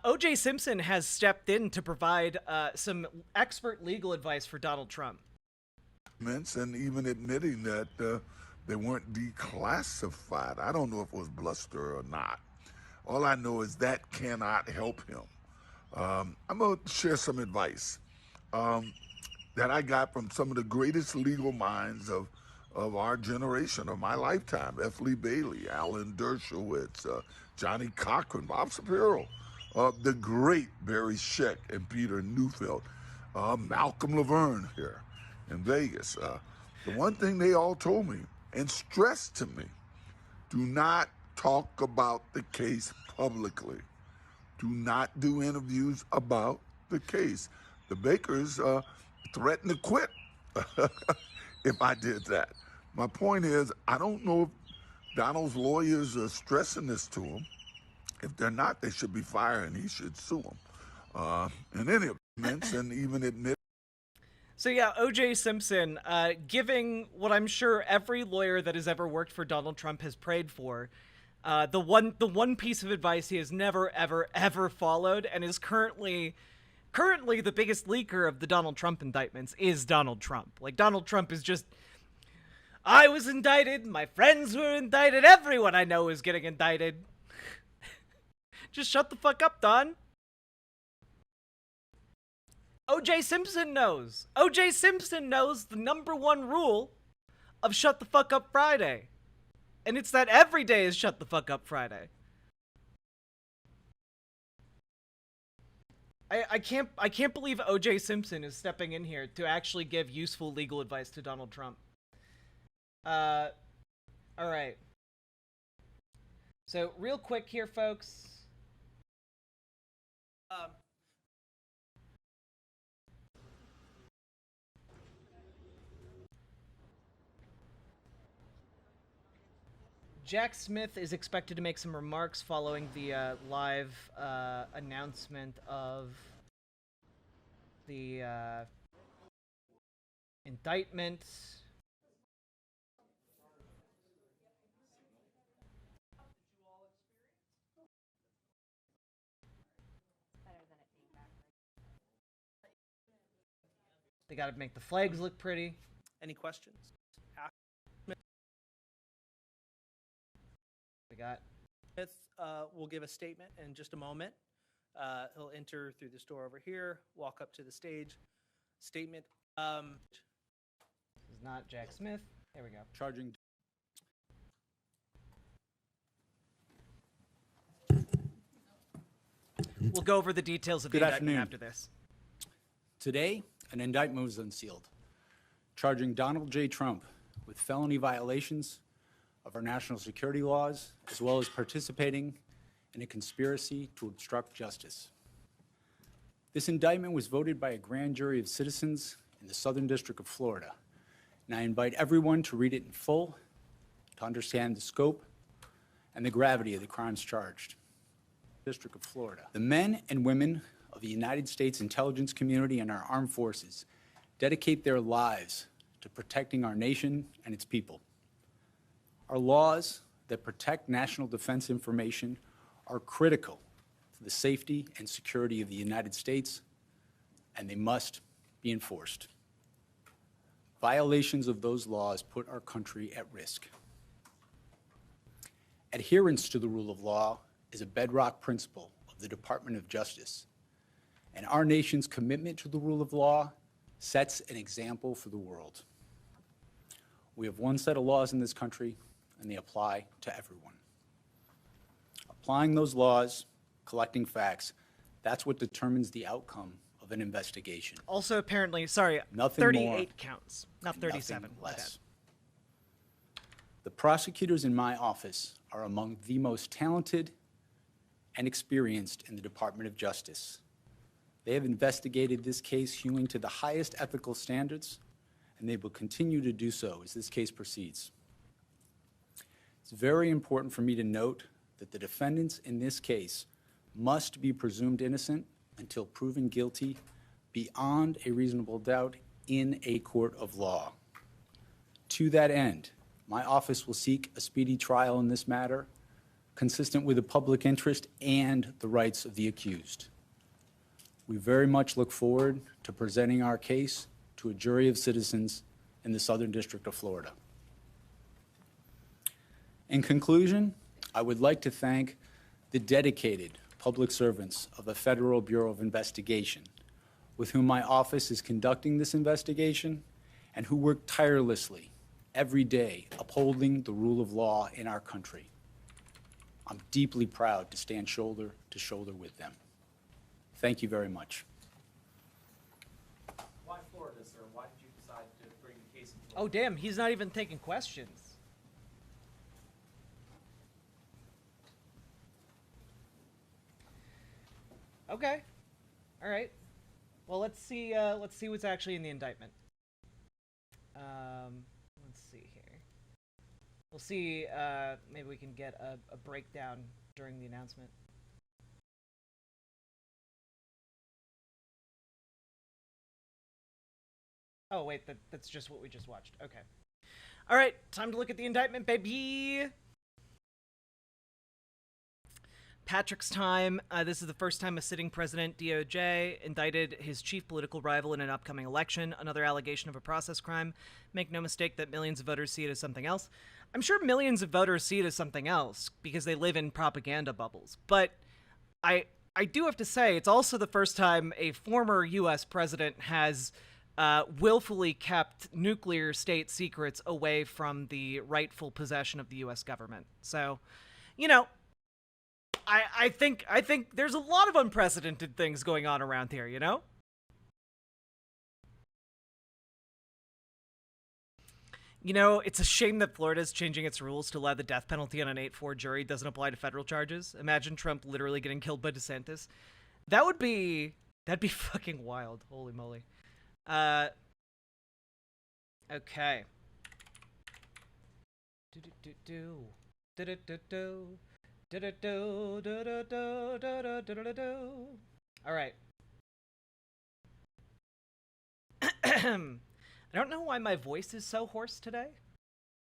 O.J. Simpson has stepped in to provide some expert legal advice for Donald Trump. And even admitting that they weren't declassified. I don't know if it was bluster or not. All I know is that cannot help him. I'm going to share some advice that I got from some of the greatest legal minds of our generation, of my lifetime. F. Lee Bailey, Alan Dershowitz, Johnny Cochran, Bob Shapiro, the great Barry Scheck and Peter Neufeld, Malcolm Laverne here in Vegas. The one thing they all told me and stressed to me, do not talk about the case publicly. Do not do interviews about the case. The Bakers threatened to quit if I did that. My point is, I don't know if Donald's lawyers are stressing this to him. If they're not, they should be fired and he should sue them. In any event, and even admit. So yeah, O.J. Simpson, giving what I'm sure every lawyer that has ever worked for Donald Trump has prayed for, the one piece of advice he has never, ever followed, and is currently the biggest leaker of the Donald Trump indictments, is Donald Trump. Like, Donald Trump is just, I was indicted, my friends were indicted, everyone I know is getting indicted. Just shut the fuck up, Don. O.J. Simpson knows. O.J. Simpson knows the #1 rule of Shut the Fuck Up Friday. And it's that every day is Shut the Fuck Up Friday. I can't believe O.J. Simpson is stepping in here to actually give useful legal advice to Donald Trump. All right. So real quick here, folks. Jack Smith is expected to make some remarks following the live announcement of the indictment. They gotta make the flags look pretty. Any questions? We got Smith will give a statement in just a moment. He'll enter through this door over here, walk up to the stage. Statement. This is not Jack Smith. There we go. Charging. We'll go over the details of the Good indictment afternoon. after this. Today, an indictment was unsealed, charging Donald J. Trump with felony violations of our national security laws, as well as participating in a conspiracy to obstruct justice. This indictment was voted by a grand jury of citizens in the Southern District of Florida, and I invite everyone to read it in full to understand the scope and the gravity of the crimes charged. District of Florida. The men and women of the United States intelligence community and our armed forces dedicate their lives to protecting our nation and its people. Our laws that protect national defense information are critical to the safety and security of the United States, and they must be enforced. Violations of those laws put our country at risk. Adherence to the rule of law is a bedrock principle of the Department of Justice, and our nation's commitment to the rule of law sets an example for the world. We have one set of laws in this country, and they apply to everyone. Applying those laws, collecting facts, that's what determines the outcome of an investigation. Also, apparently, sorry, Nothing 38 more, counts, not 37. Nothing less. The prosecutors in my office are among the most talented and experienced in the Department of Justice. They have investigated this case hewing to the highest ethical standards, and they will continue to do so as this case proceeds. It's very important for me to note that the defendants in this case must be presumed innocent until proven guilty beyond a reasonable doubt in a court of law. To that end, my office will seek a speedy trial in this matter, consistent with the public interest and the rights of the accused. We very much look forward to presenting our case to a jury of citizens in the Southern District of Florida. In conclusion, I would like to thank the dedicated public servants of the Federal Bureau of Investigation, with whom my office is conducting this investigation and who work tirelessly every day upholding the rule of law in our country. I'm deeply proud to stand shoulder to shoulder with them. Thank you very much. Why Florida, sir? Why did you decide to bring the case in Florida? Oh, damn, he's not even taking questions. Okay. All right. Well, let's see what's actually in the indictment. Let's see here. We'll see, maybe we can get a breakdown during the announcement. Oh, wait, that's just what we just watched. Okay. All right, time to look at the indictment, baby. Patrick's time. This is the first time a sitting president, DOJ, indicted his chief political rival in an upcoming election. Another allegation of a process crime. Make no mistake that millions of voters see it as something else. I'm sure millions of voters see it as something else because they live in propaganda bubbles. But I do have to say, it's also the first time a former U.S. president has willfully kept nuclear state secrets away from the rightful possession of the U.S. government. So, you know, I think there's a lot of unprecedented things going on around here, you know? You know, it's a shame that Florida's changing its rules to allow the death penalty on an 8-4 jury doesn't apply to federal charges. Imagine Trump literally getting killed by DeSantis. That'd be fucking wild. Holy moly. Okay. All right. I don't know why my voice is so hoarse today.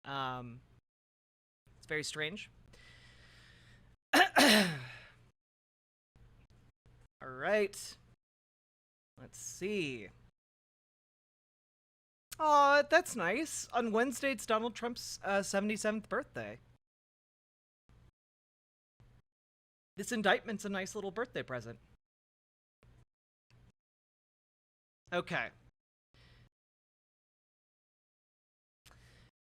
It's very strange. All right. Let's see. Aw, that's nice. On Wednesday, it's Donald Trump's 77th birthday. This indictment's a nice little birthday present. Okay.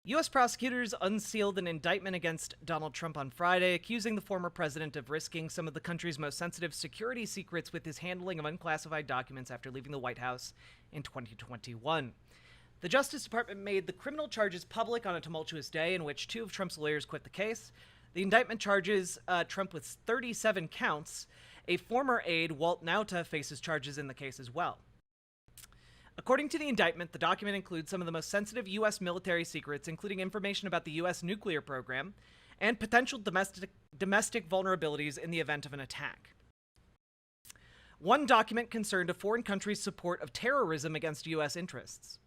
U.S. prosecutors unsealed an indictment against Donald Trump on Friday, accusing the former president of risking some of the country's most sensitive security secrets with his handling of unclassified documents after leaving the White House in 2021. The Justice Department made the criminal charges public on a tumultuous day in which two of Trump's lawyers quit the case. The indictment charges Trump with 37 counts. A former aide, Walt Nauta, faces charges in the case as well. According to the indictment, the document includes some of the most sensitive U.S. military secrets, including information about the U.S. nuclear program and potential domestic vulnerabilities in the event of an attack. One document concerned a foreign country's support of terrorism against U.S. interests.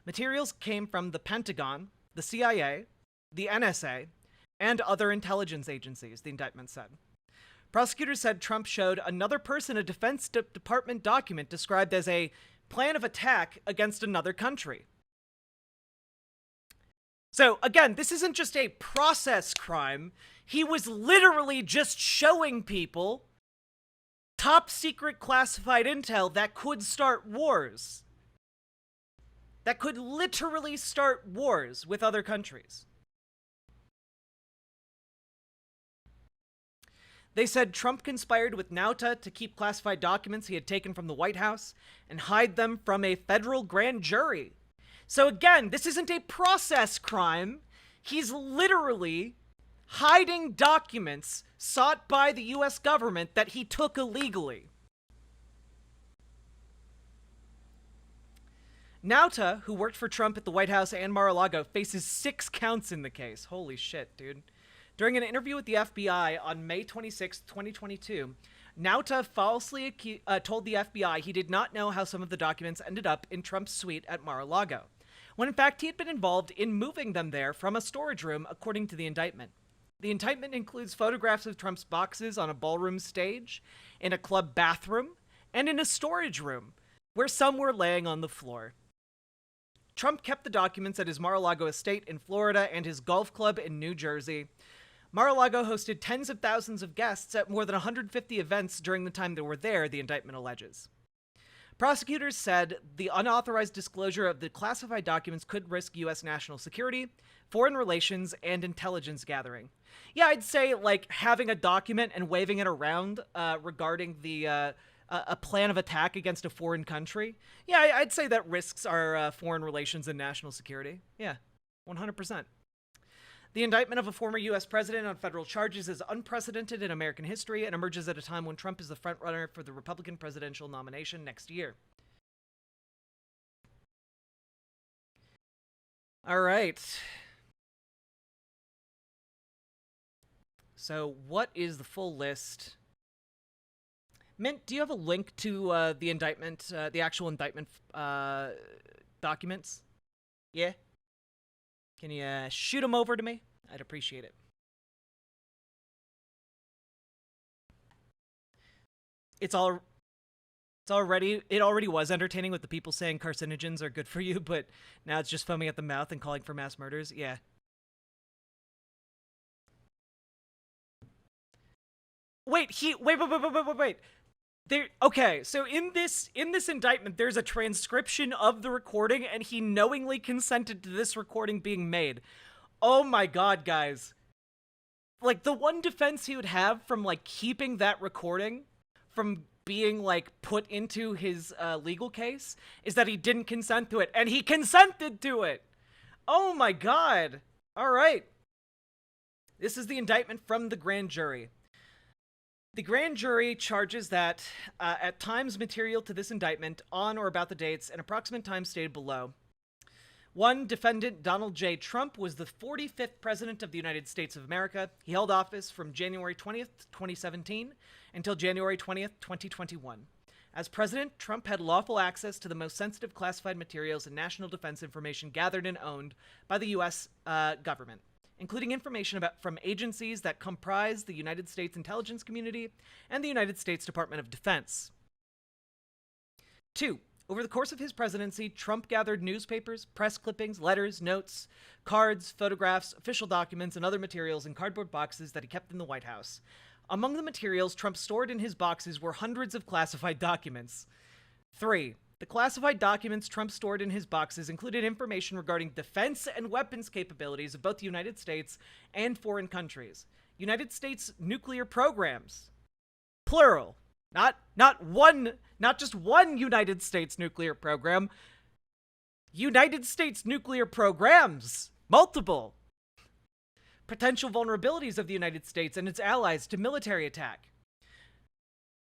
Materials came from the Pentagon, the CIA, the NSA, and other intelligence agencies, the indictment said. Prosecutors said Trump showed another person a Defense Department document described as a plan of attack against another country. So, again, this isn't just a process crime. He was literally just showing people top secret classified intel that could start wars. That could literally start wars with other countries. They said Trump conspired with Nauta to keep classified documents he had taken from the White House and hide them from a federal grand jury. So again, this isn't a process crime. He's literally hiding documents sought by the U.S. government that he took illegally. Nauta, who worked for Trump at the White House and Mar-a-Lago, faces 6 counts in the case. Holy shit, dude. During an interview with the FBI on May 26, 2022, Nauta falsely told the FBI he did not know how some of the documents ended up in Trump's suite at Mar-a-Lago, when in fact he had been involved in moving them there from a storage room, according to the indictment. The indictment includes photographs of Trump's boxes on a ballroom stage, in a club bathroom, and in a storage room, where some were laying on the floor. Trump kept the documents at his Mar-a-Lago estate in Florida and his golf club in New Jersey. Mar-a-Lago hosted tens of thousands of guests at more than 150 events during the time they were there, the indictment alleges. Prosecutors said the unauthorized disclosure of the classified documents could risk U.S. national security, foreign relations, and intelligence gathering. Yeah, I'd say, like, having a document and waving it around regarding the a plan of attack against a foreign country. Yeah, I'd say that risks our foreign relations and national security. Yeah, 100%. The indictment of a former U.S. president on federal charges is unprecedented in American history and emerges at a time when Trump is the frontrunner for the Republican presidential nomination next year. All right. So what is the full list? Mint, do you have a link to the indictment, the actual indictment documents? Yeah? Can you shoot them over to me? I'd appreciate it. It already was entertaining with the people saying carcinogens are good for you, but now it's just foaming at the mouth and calling for mass murders. Yeah. Wait. Okay, so in this indictment, there's a transcription of the recording, and he knowingly consented to this recording being made. Oh my god, guys. Like, the one defense he would have from, like, keeping that recording from being, like, put into his legal case is that he didn't consent to it, and he consented to it! Oh my god! Alright. This is the indictment from the grand jury. The grand jury charges that, at times material to this indictment, on or about the dates and approximate times stated below. 1. Defendant Donald J. Trump was the 45th President of the United States of America. He held office from January 20th, 2017 until January 20th, 2021. As President, Trump had lawful access to the most sensitive classified materials and national defense information gathered and owned by the U.S. Government, including information from agencies that comprise the United States intelligence community and the United States Department of Defense. 2. Over the course of his presidency, Trump gathered newspapers, press clippings, letters, notes, cards, photographs, official documents, and other materials in cardboard boxes that he kept in the White House. Among the materials Trump stored in his boxes were hundreds of classified documents. 3. The classified documents Trump stored in his boxes included information regarding defense and weapons capabilities of both the United States and foreign countries. United States nuclear programs. Plural. Not just one United States nuclear program. United States nuclear programs. Multiple. Potential vulnerabilities of the United States and its allies to military attack,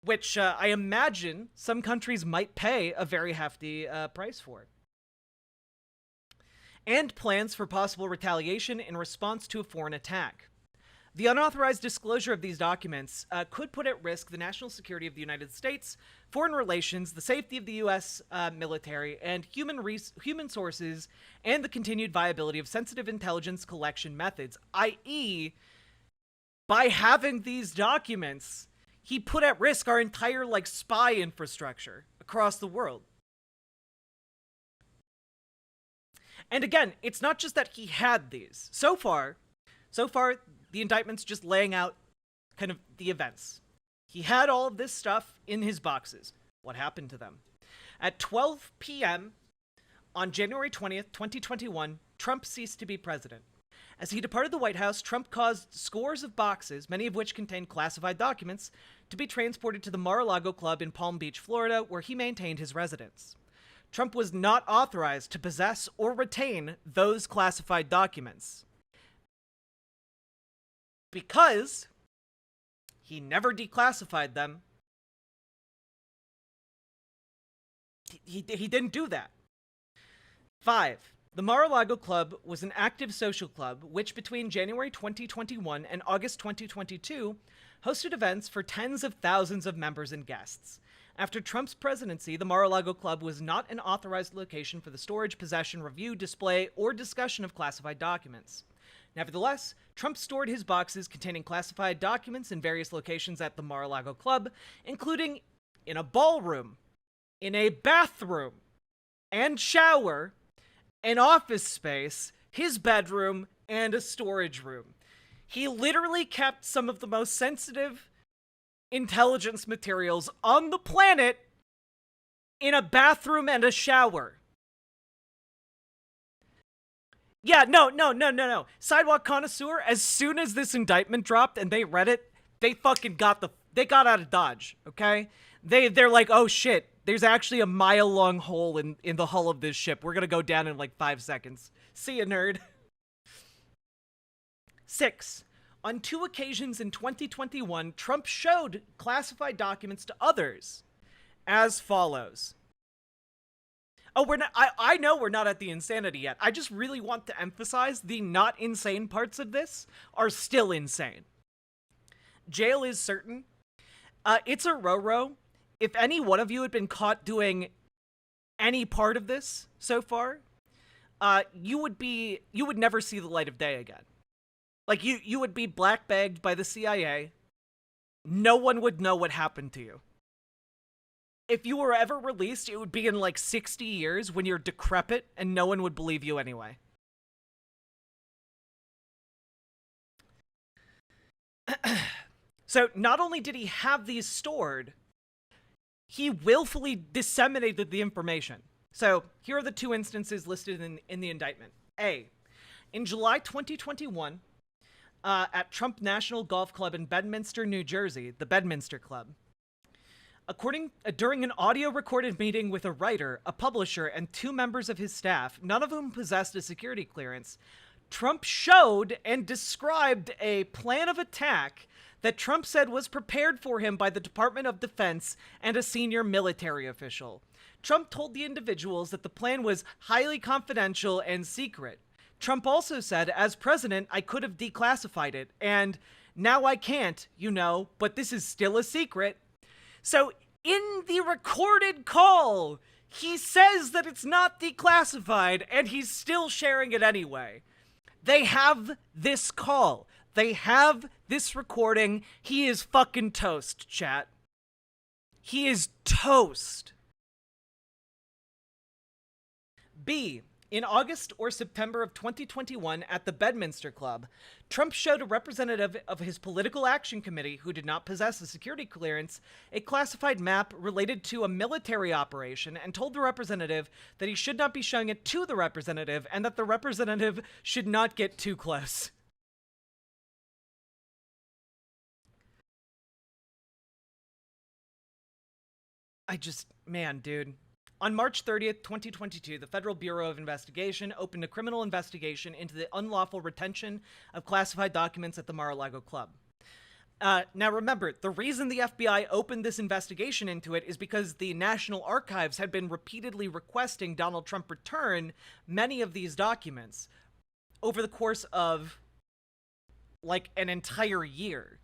which I imagine some countries might pay a very hefty price for. And plans for possible retaliation in response to a foreign attack. The unauthorized disclosure of these documents could put at risk the national security of the United States, foreign relations, the safety of the U.S. Military, and human sources, and the continued viability of sensitive intelligence collection methods, i.e., by having these documents, he put at risk our entire, like, spy infrastructure across the world. And again, it's not just that he had these. So far, the indictment's just laying out kind of the events. He had all of this stuff in his boxes. What happened to them? At 12 p.m. on January 20th, 2021, Trump ceased to be president. As he departed the White House, Trump caused scores of boxes, many of which contained classified documents, to be transported to the Mar-a-Lago Club in Palm Beach, Florida, where he maintained his residence. Trump was not authorized to possess or retain those classified documents, because he never declassified them. He didn't do that. 5. The Mar-a-Lago Club was an active social club which between January 2021 and August 2022 hosted events for tens of thousands of members and guests. After Trump's presidency, the Mar-a-Lago Club was not an authorized location for the storage, possession, review, display, or discussion of classified documents. Nevertheless, Trump stored his boxes containing classified documents in various locations at the Mar-a-Lago club, including in a ballroom, in a bathroom and shower, an office space, his bedroom, and a storage room. He literally kept some of the most sensitive intelligence materials on the planet in a bathroom and a shower. Yeah, no. Sidewalk Connoisseur, as soon as this indictment dropped and they read it, they fucking got out of Dodge, okay? They're like, oh shit, there's actually a mile-long hole in the hull of this ship. We're gonna go down in like 5 seconds. See ya, nerd. 6. On 2 occasions in 2021, Trump showed classified documents to others as follows. Oh, we're not. I know we're not at the insanity yet. I just really want to emphasize the not insane parts of this are still insane. Jail is certain. It's a Roro. If any one of you had been caught doing any part of this so far, you would never see the light of day again. Like, you would be black-bagged by the CIA. No one would know what happened to you. If you were ever released, it would be in like 60 years when you're decrepit and no one would believe you anyway. So not only did he have these stored, he willfully disseminated the information. So here are the 2 instances listed in the indictment. A, in July 2021, at Trump National Golf Club in Bedminster, New Jersey, the Bedminster Club, during an audio-recorded meeting with a writer, a publisher, and 2 members of his staff, none of whom possessed a security clearance, Trump showed and described a plan of attack that Trump said was prepared for him by the Department of Defense and a senior military official. Trump told the individuals that the plan was highly confidential and secret. Trump also said, as president, I could have declassified it, and now I can't, but this is still a secret. So, in the recorded call, he says that it's not declassified, and he's still sharing it anyway. They have this call. They have this recording. He is fucking toast, chat. He is toast. B. In August or September of 2021 at the Bedminster Club, Trump showed a representative of his political action committee who did not possess a security clearance a classified map related to a military operation and told the representative that he should not be showing it to the representative and that the representative should not get too close. Man, dude. On March 30th, 2022, the Federal Bureau of Investigation opened a criminal investigation into the unlawful retention of classified documents at the Mar-a-Lago Club. Now remember, the reason the FBI opened this investigation into it is because the National Archives had been repeatedly requesting Donald Trump return many of these documents over the course of, like, an entire year.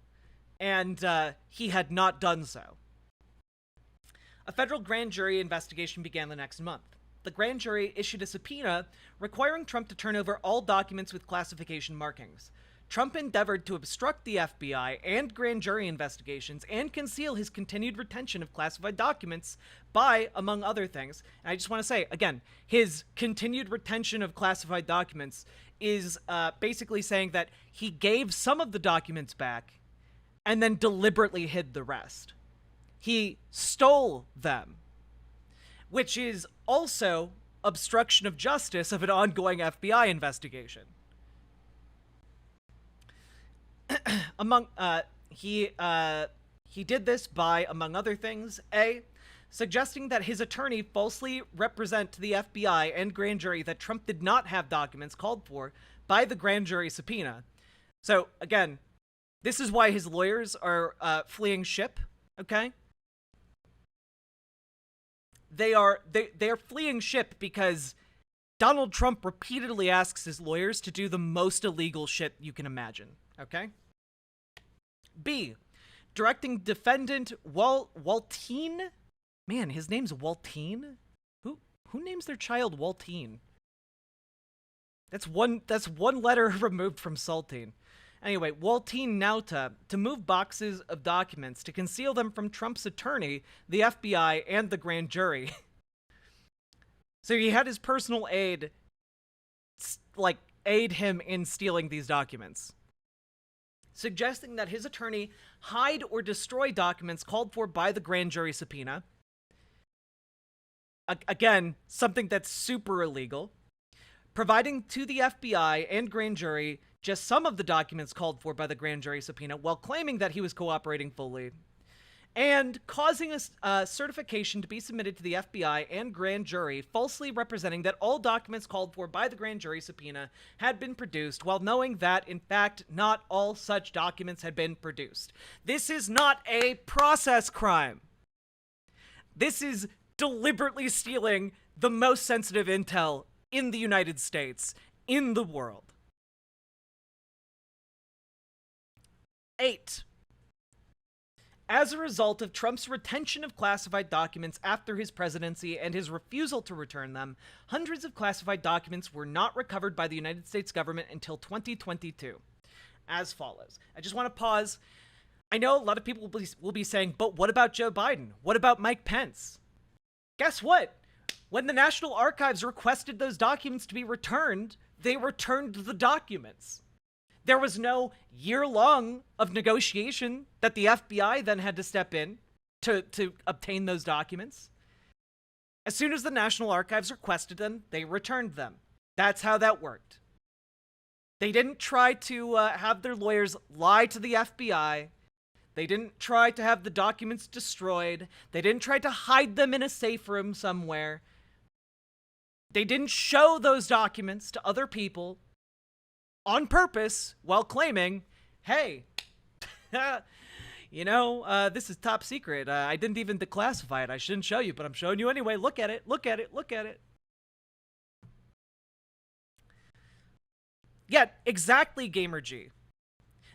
And he had not done so. A federal grand jury investigation began the next month. The grand jury issued a subpoena requiring Trump to turn over all documents with classification markings. Trump endeavored to obstruct the FBI and grand jury investigations and conceal his continued retention of classified documents by, among other things, and I just want to say, again, his continued retention of classified documents is basically saying that he gave some of the documents back and then deliberately hid the rest. He stole them, which is also obstruction of justice of an ongoing FBI investigation. He did this by, among other things, A, suggesting that his attorney falsely represent to the FBI and grand jury that Trump did not have documents called for by the grand jury subpoena. So, again, this is why his lawyers are fleeing ship, okay? They are fleeing ship because Donald Trump repeatedly asks his lawyers to do the most illegal shit you can imagine, okay? B, directing defendant Waltine? Man, his name's Waltine? Who names their child Waltine? That's one letter removed from Saltine. Anyway, Waltine Nauta to move boxes of documents to conceal them from Trump's attorney, the FBI, and the grand jury. So he had his personal aide, aid him in stealing these documents, suggesting that his attorney hide or destroy documents called for by the grand jury subpoena. Again, something that's super illegal. Providing to the FBI and grand jury just some of the documents called for by the grand jury subpoena while claiming that he was cooperating fully. And causing a certification to be submitted to the FBI and grand jury, falsely representing that all documents called for by the grand jury subpoena had been produced, while knowing that, in fact, not all such documents had been produced. This is not a process crime. This is deliberately stealing the most sensitive intel in the United States, in the world. 8. As a result of Trump's retention of classified documents after his presidency and his refusal to return them, hundreds of classified documents were not recovered by the United States government until 2022. As follows. I just want to pause. I know a lot of people will be saying, but what about Joe Biden? What about Mike Pence? Guess what? When the National Archives requested those documents to be returned, they returned the documents. There was no year-long of negotiation that the FBI then had to step in to obtain those documents. As soon as the National Archives requested them, they returned them. That's how that worked. They didn't try to have their lawyers lie to the FBI. They didn't try to have the documents destroyed. They didn't try to hide them in a safe room somewhere. They didn't show those documents to other people on purpose while claiming, hey, this is top secret. I didn't even declassify it. I shouldn't show you, but I'm showing you anyway. Look at it. Look at it. Look at it. Yeah, exactly, GamerG.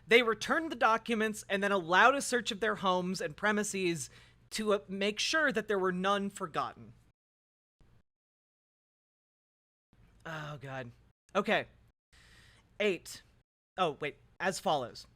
They returned the documents and then allowed a search of their homes and premises to make sure that there were none forgotten. Oh, God. Okay. 8. Oh, wait. As follows.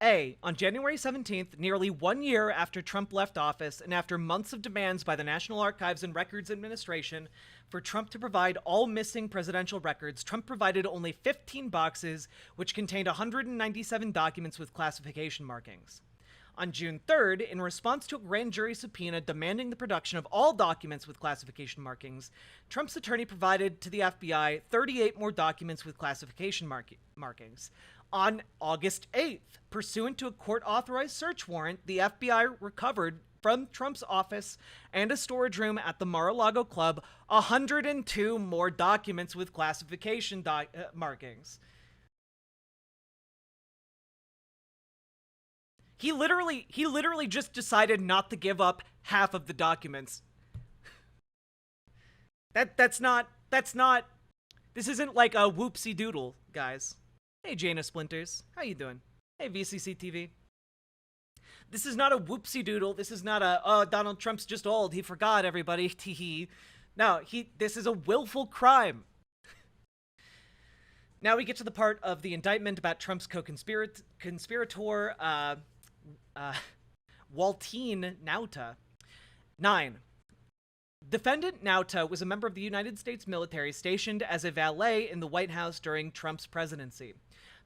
A. On January 17th, nearly 1 year after Trump left office and after months of demands by the National Archives and Records Administration for Trump to provide all missing presidential records, Trump provided only 15 boxes, which contained 197 documents with classification markings. On June 3rd, in response to a grand jury subpoena demanding the production of all documents with classification markings, Trump's attorney provided to the FBI 38 more documents with classification markings. On August 8th, pursuant to a court-authorized search warrant, the FBI recovered from Trump's office and a storage room at the Mar-a-Lago Club 102 more documents with classification markings. He literally just decided not to give up half of the documents. This isn't like a whoopsie doodle, guys. Hey, Jaina Splinters. How you doing? Hey, VCC TV. This is not a whoopsie doodle. This is not a, Donald Trump's just old. He forgot everybody. Teehee. No, this is a willful crime. Now we get to the part of the indictment about Trump's co-conspirator, Waltine Nauta. 9. Defendant Nauta was a member of the United States military stationed as a valet in the White House during Trump's presidency.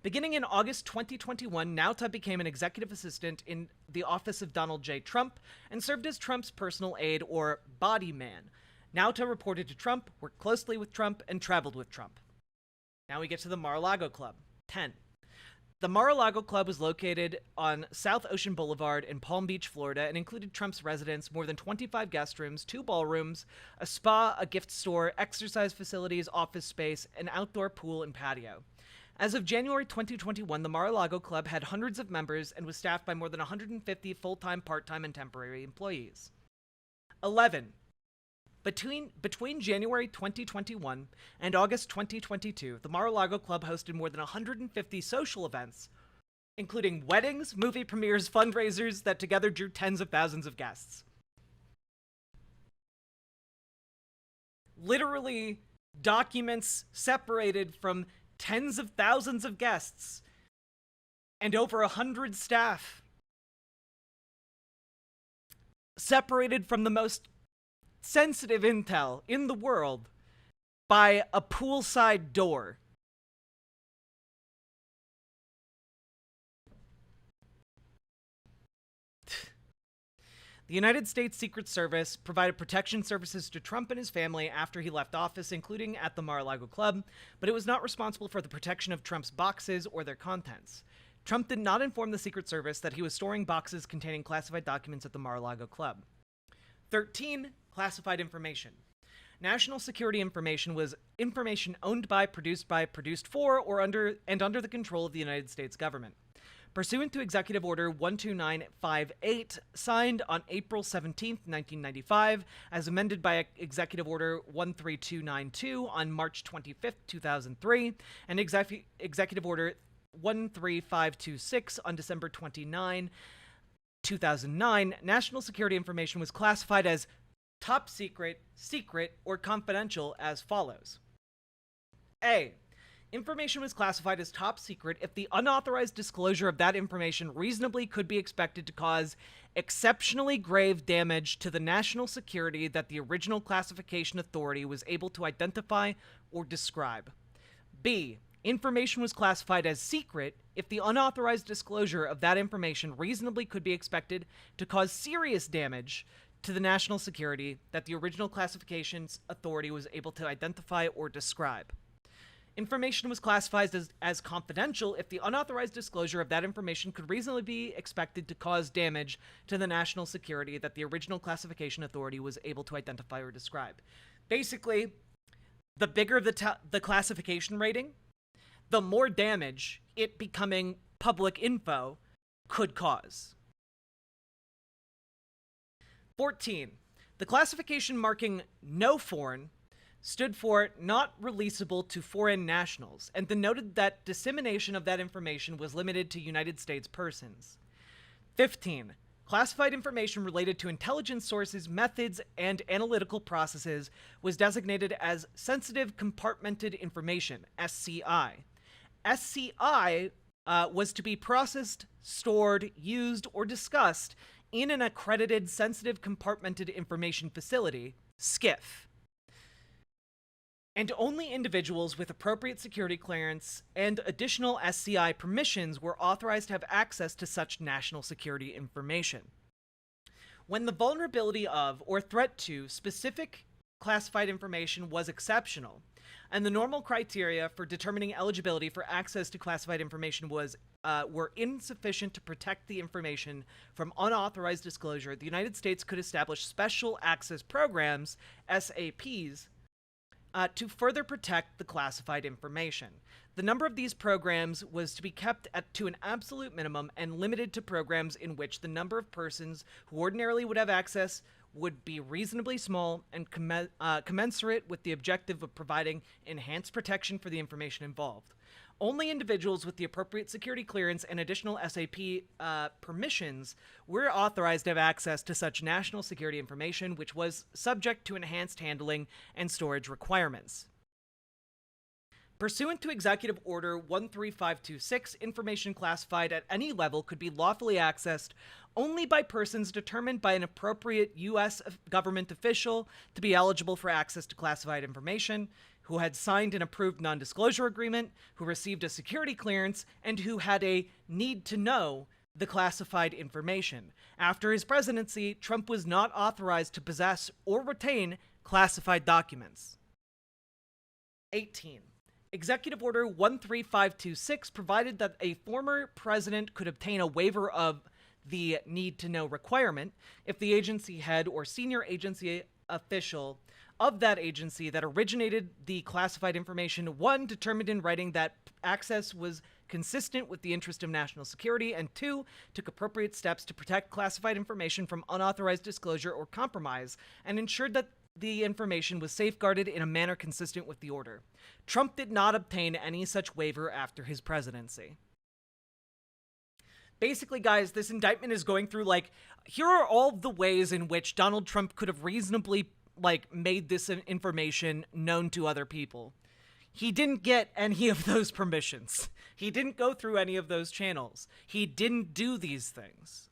Beginning in August 2021, Nauta became an executive assistant in the office of Donald J. Trump and served as Trump's personal aide, or body man. Nauta reported to Trump, worked closely with Trump, and traveled with Trump. Now we get to the Mar-a-Lago Club. 10. The Mar-a-Lago Club was located on South Ocean Boulevard in Palm Beach, Florida, and included Trump's residence, more than 25 guest rooms, 2 ballrooms, a spa, a gift store, exercise facilities, office space, an outdoor pool, and patio. As of January 2021, the Mar-a-Lago Club had hundreds of members and was staffed by more than 150 full-time, part-time, and temporary employees. 11. Between January 2021 and August 2022, the Mar-a-Lago Club hosted more than 150 social events, including weddings, movie premieres, fundraisers that together drew tens of thousands of guests. Literally documents separated from tens of thousands of guests and over 100 staff, separated from the most sensitive intel in the world by a poolside door. The United States Secret Service provided protection services to Trump and his family after he left office, including at the Mar-a-Lago Club, but it was not responsible for the protection of Trump's boxes or their contents. Trump did not inform the Secret Service that he was storing boxes containing classified documents at the Mar-a-Lago Club. 13. Classified information. National security information was information owned by, produced for, or under the control of the United States government. Pursuant to Executive Order 12958, signed on April 17, 1995, as amended by Executive Order 13292 on March 25, 2003, and Executive Order 13526 on December 29, 2009, national security information was classified as top secret, secret, or confidential as follows. A. Information was classified as top secret if the unauthorized disclosure of that information reasonably could be expected to cause exceptionally grave damage to the national security that the original classification authority was able to identify or describe. B. Information was classified as secret if the unauthorized disclosure of that information reasonably could be expected to cause serious damage to the national security that the original classifications authority was able to identify or describe. Information was classified as confidential if the unauthorized disclosure of that information could reasonably be expected to cause damage to the national security that the original classification authority was able to identify or describe. Basically, the bigger the classification rating, the more damage it becoming public info could cause. 14. The classification marking no foreign stood for not releasable to foreign nationals, and denoted that dissemination of that information was limited to United States persons. 15. Classified information related to intelligence sources, methods, and analytical processes was designated as Sensitive Compartmented Information, SCI. SCI was to be processed, stored, used, or discussed in an accredited Sensitive Compartmented Information Facility, SCIF. And only individuals with appropriate security clearance and additional SCI permissions were authorized to have access to such national security information. When the vulnerability of or threat to specific classified information was exceptional, and the normal criteria for determining eligibility for access to classified information were insufficient to protect the information from unauthorized disclosure, the United States could establish special access programs, SAPs, to further protect the classified information. The number of these programs was to be kept to an absolute minimum and limited to programs in which the number of persons who ordinarily would have access would be reasonably small and commensurate with the objective of providing enhanced protection for the information involved. Only individuals with the appropriate security clearance and additional SAP permissions were authorized to have access to such national security information, which was subject to enhanced handling and storage requirements. Pursuant to Executive Order 13526, information classified at any level could be lawfully accessed only by persons determined by an appropriate U.S. government official to be eligible for access to classified information, who had signed an approved non-disclosure agreement, who received a security clearance, and who had a need to know the classified information. After his presidency, Trump was not authorized to possess or retain classified documents. 18. Executive Order 13526 provided that a former president could obtain a waiver of the need-to-know requirement if the agency head or senior agency official of that agency that originated the classified information, 1, determined in writing that access was consistent with the interest of national security, and 2, took appropriate steps to protect classified information from unauthorized disclosure or compromise, and ensured that the information was safeguarded in a manner consistent with the order. Trump did not obtain any such waiver after his presidency. Basically, guys, this indictment is going through, like, here are all the ways in which Donald Trump could have reasonably like, made this information known to other people. He didn't get any of those permissions. He didn't go through any of those channels. He didn't do these things.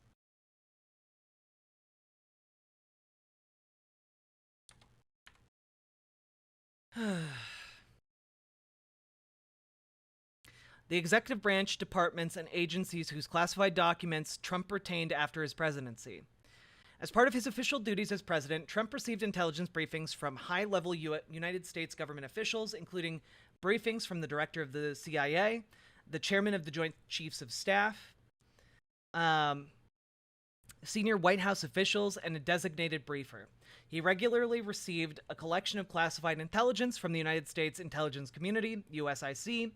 The executive branch departments and agencies whose classified documents Trump retained after his presidency. As part of his official duties as president, Trump received intelligence briefings from high-level United States government officials, including briefings from the director of the CIA, the chairman of the Joint Chiefs of Staff, senior White House officials, and a designated briefer. He regularly received a collection of classified intelligence from the United States intelligence community, USIC,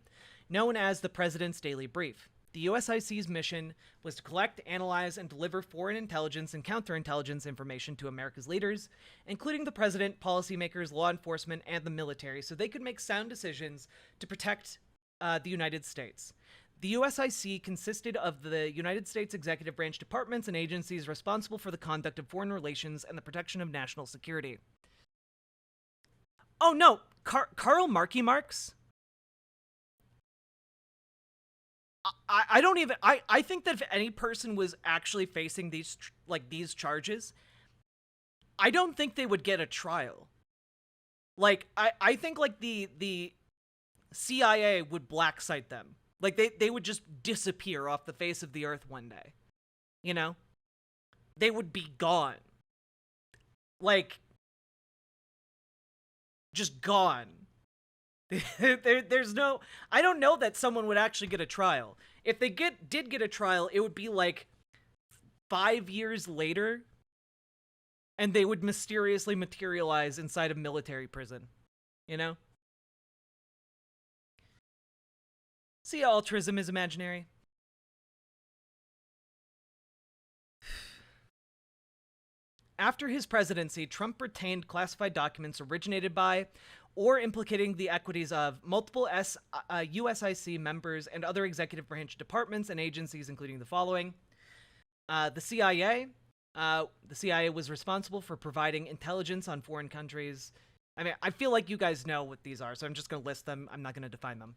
known as the President's Daily Brief. The USIC's mission was to collect, analyze, and deliver foreign intelligence and counterintelligence information to America's leaders, including the president, policymakers, law enforcement, and the military, so they could make sound decisions to protect the United States. The USIC consisted of the United States executive branch departments and agencies responsible for the conduct of foreign relations and the protection of national security. Oh no, Karl Markey Marx? I don't even, I think that if any person was actually facing these charges, I don't think they would get a trial. Like, I think like the CIA would black site them. Like they would just disappear off the face of the earth one day. You know? They would be gone. Like, just gone. There's no, I don't know that someone would actually get a trial. If they did get a trial, it would be like 5 years later, and they would mysteriously materialize inside a military prison. You know? See, altruism is imaginary. After his presidency, Trump retained classified documents originated by or implicating the equities of multiple USIC members and other executive branch departments and agencies, including the following. The CIA. The CIA was responsible for providing intelligence on foreign countries. I mean, I feel like you guys know what these are, so I'm just going to list them. I'm not going to define them.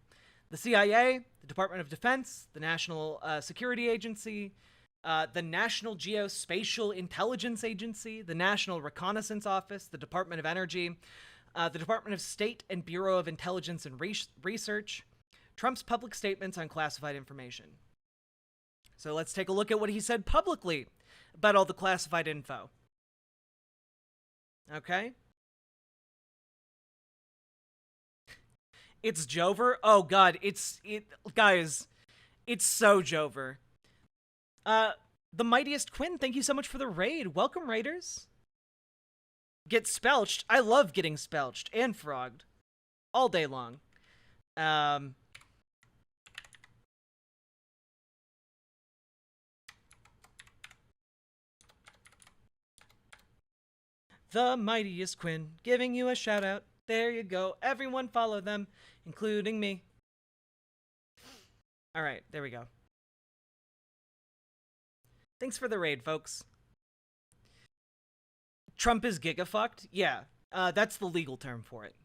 The CIA, the Department of Defense, the National Security Agency, the National Geospatial Intelligence Agency, the National Reconnaissance Office, the Department of Energy, the Department of State and Bureau of Intelligence and Research, Trump's public statements on classified information. So let's take a look at what he said publicly about all the classified info. Okay? It's Jover? Oh god, guys, it's so Jover. The Mightiest Quinn, thank you so much for the raid. Welcome, raiders. Get spelched. I love getting spelched and frogged all day long. The Mightiest Quinn, giving you a shout out. There you go. Everyone follow them, including me. All right, there we go. Thanks for the raid, folks. Trump is giga-fucked? Yeah, that's the legal term for it.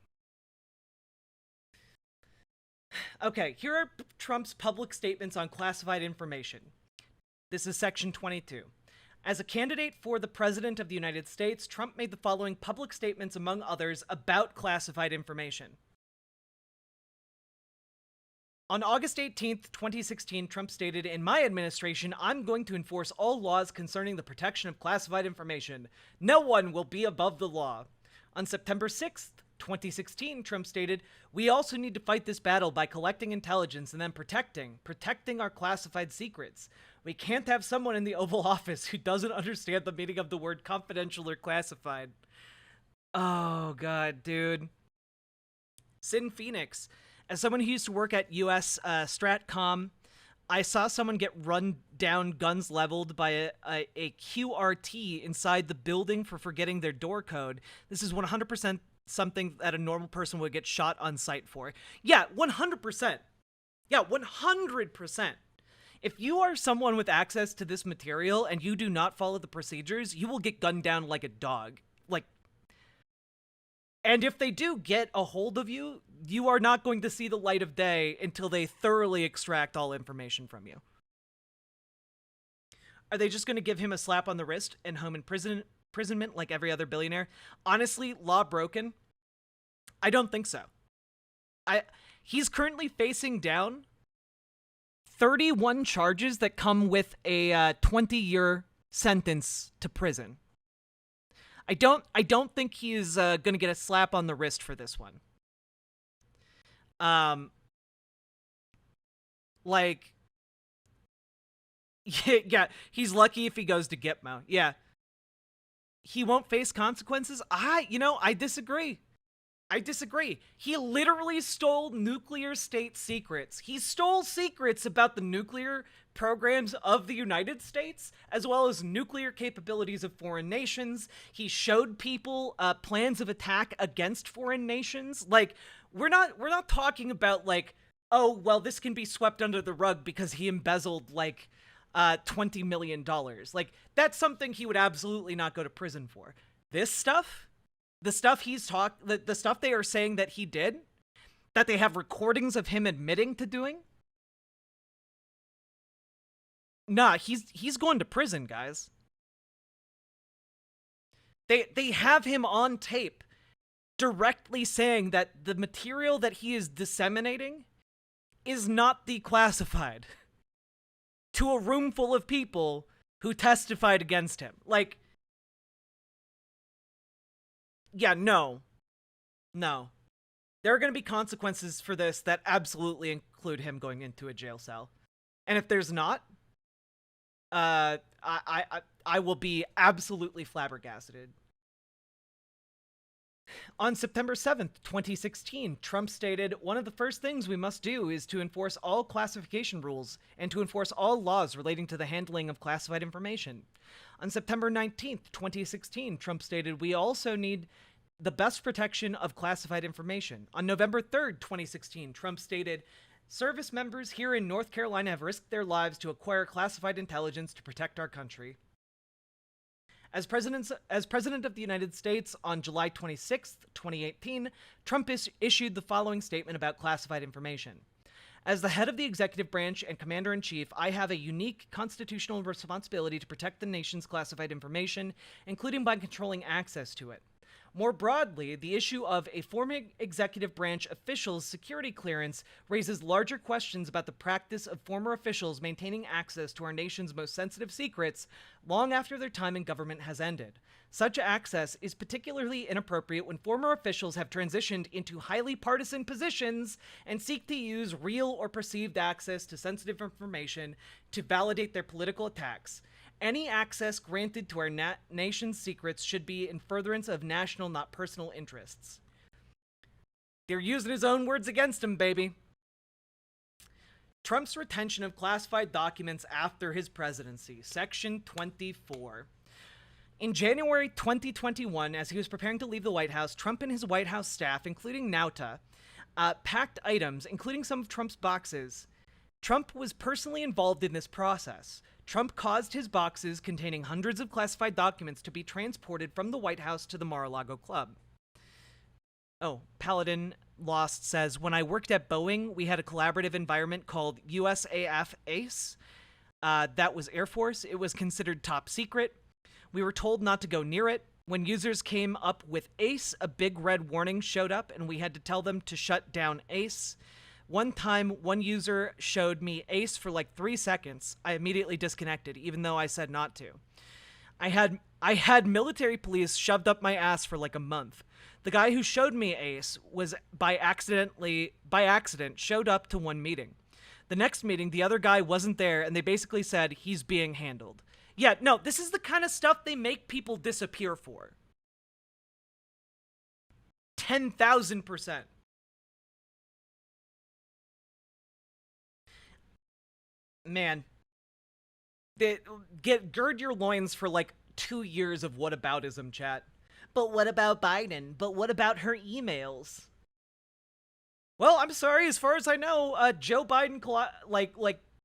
Okay, here are Trump's public statements on classified information. This is section 22. As a candidate for the President of the United States, Trump made the following public statements, among others, about classified information. On August 18th, 2016, Trump stated, "In my administration, I'm going to enforce all laws concerning the protection of classified information. No one will be above the law." On September 6th, 2016, Trump stated, "We also need to fight this battle by collecting intelligence and then protecting our classified secrets. We can't have someone in the Oval Office who doesn't understand the meaning of the word confidential or classified." Oh, God, dude. Sin Phoenix. As someone who used to work at US Stratcom, I saw someone get run down, guns leveled by a QRT inside the building for forgetting their door code. This is 100% something that a normal person would get shot on sight for. Yeah, 100%. Yeah, 100%. If you are someone with access to this material and you do not follow the procedures, you will get gunned down like a dog. Like, And if they do get a hold of you, you are not going to see the light of day until they thoroughly extract all information from you. Are they just going to give him a slap on the wrist and home imprisonment like every other billionaire? Honestly, law broken? I don't think so. He's currently facing down 31 charges that come with a 20-year sentence to prison. I don't think he's going to get a slap on the wrist for this one. Like, yeah, he's lucky if he goes to Gitmo. Yeah. He won't face consequences? I disagree. I disagree. He literally stole nuclear state secrets. He stole secrets about the nuclear programs of the United States, as well as nuclear capabilities of foreign nations. He showed people plans of attack against foreign nations. Like, we're not talking about like, oh, well, this can be swept under the rug because he embezzled like $20 million. Like, that's something he would absolutely not go to prison for. This stuff, the stuff the stuff they are saying that he did, that they have recordings of him admitting to doing. Nah, he's going to prison, guys. They have him on tape directly saying that the material that he is disseminating is not declassified to a room full of people who testified against him. Like, yeah, no. There are going to be consequences for this that absolutely include him going into a jail cell. And if there's not, I will be absolutely flabbergasted. On September 7th, 2016, Trump stated, "One of the first things we must do is to enforce all classification rules and to enforce all laws relating to the handling of classified information." On September 19th, 2016, Trump stated, "We also need the best protection of classified information." On November 3rd, 2016, Trump stated, "Service members here in North Carolina have risked their lives to acquire classified intelligence to protect our country." As President of the United States on July 26, 2018, Trump issued the following statement about classified information. "As the head of the executive branch and commander-in-chief, I have a unique constitutional responsibility to protect the nation's classified information, including by controlling access to it. More broadly, the issue of a former executive branch official's security clearance raises larger questions about the practice of former officials maintaining access to our nation's most sensitive secrets long after their time in government has ended. Such access is particularly inappropriate when former officials have transitioned into highly partisan positions and seek to use real or perceived access to sensitive information to validate their political attacks. Any access granted to our nation's secrets should be in furtherance of national, not personal interests." They're using his own words against him, baby. Trump's retention of classified documents after his presidency. Section 24. In January 2021, as he was preparing to leave the White House, Trump and his White House staff, including Nauta, packed items, including some of Trump's boxes. Trump was personally involved in this process. Trump caused his boxes containing hundreds of classified documents to be transported from the White House to the Mar-a-Lago Club. Oh, Paladin Lost says, "When I worked at Boeing, we had a collaborative environment called USAF ACE. That was Air Force. It was considered top secret. We were told not to go near it. When users came up with ACE, a big red warning showed up, and we had to tell them to shut down ACE. One time, one user showed me ACE for like 3 seconds. I immediately disconnected, even though I said not to. I had military police shoved up my ass for like a month. The guy who showed me ACE was by accident showed up to one meeting. The next meeting, the other guy wasn't there, and they basically said he's being handled." Yeah, no, this is the kind of stuff they make people disappear for. 10,000%. Man, gird your loins for like 2 years of whataboutism, chat. But what about Biden? But what about her emails? Well, I'm sorry. As far as I know, Joe Biden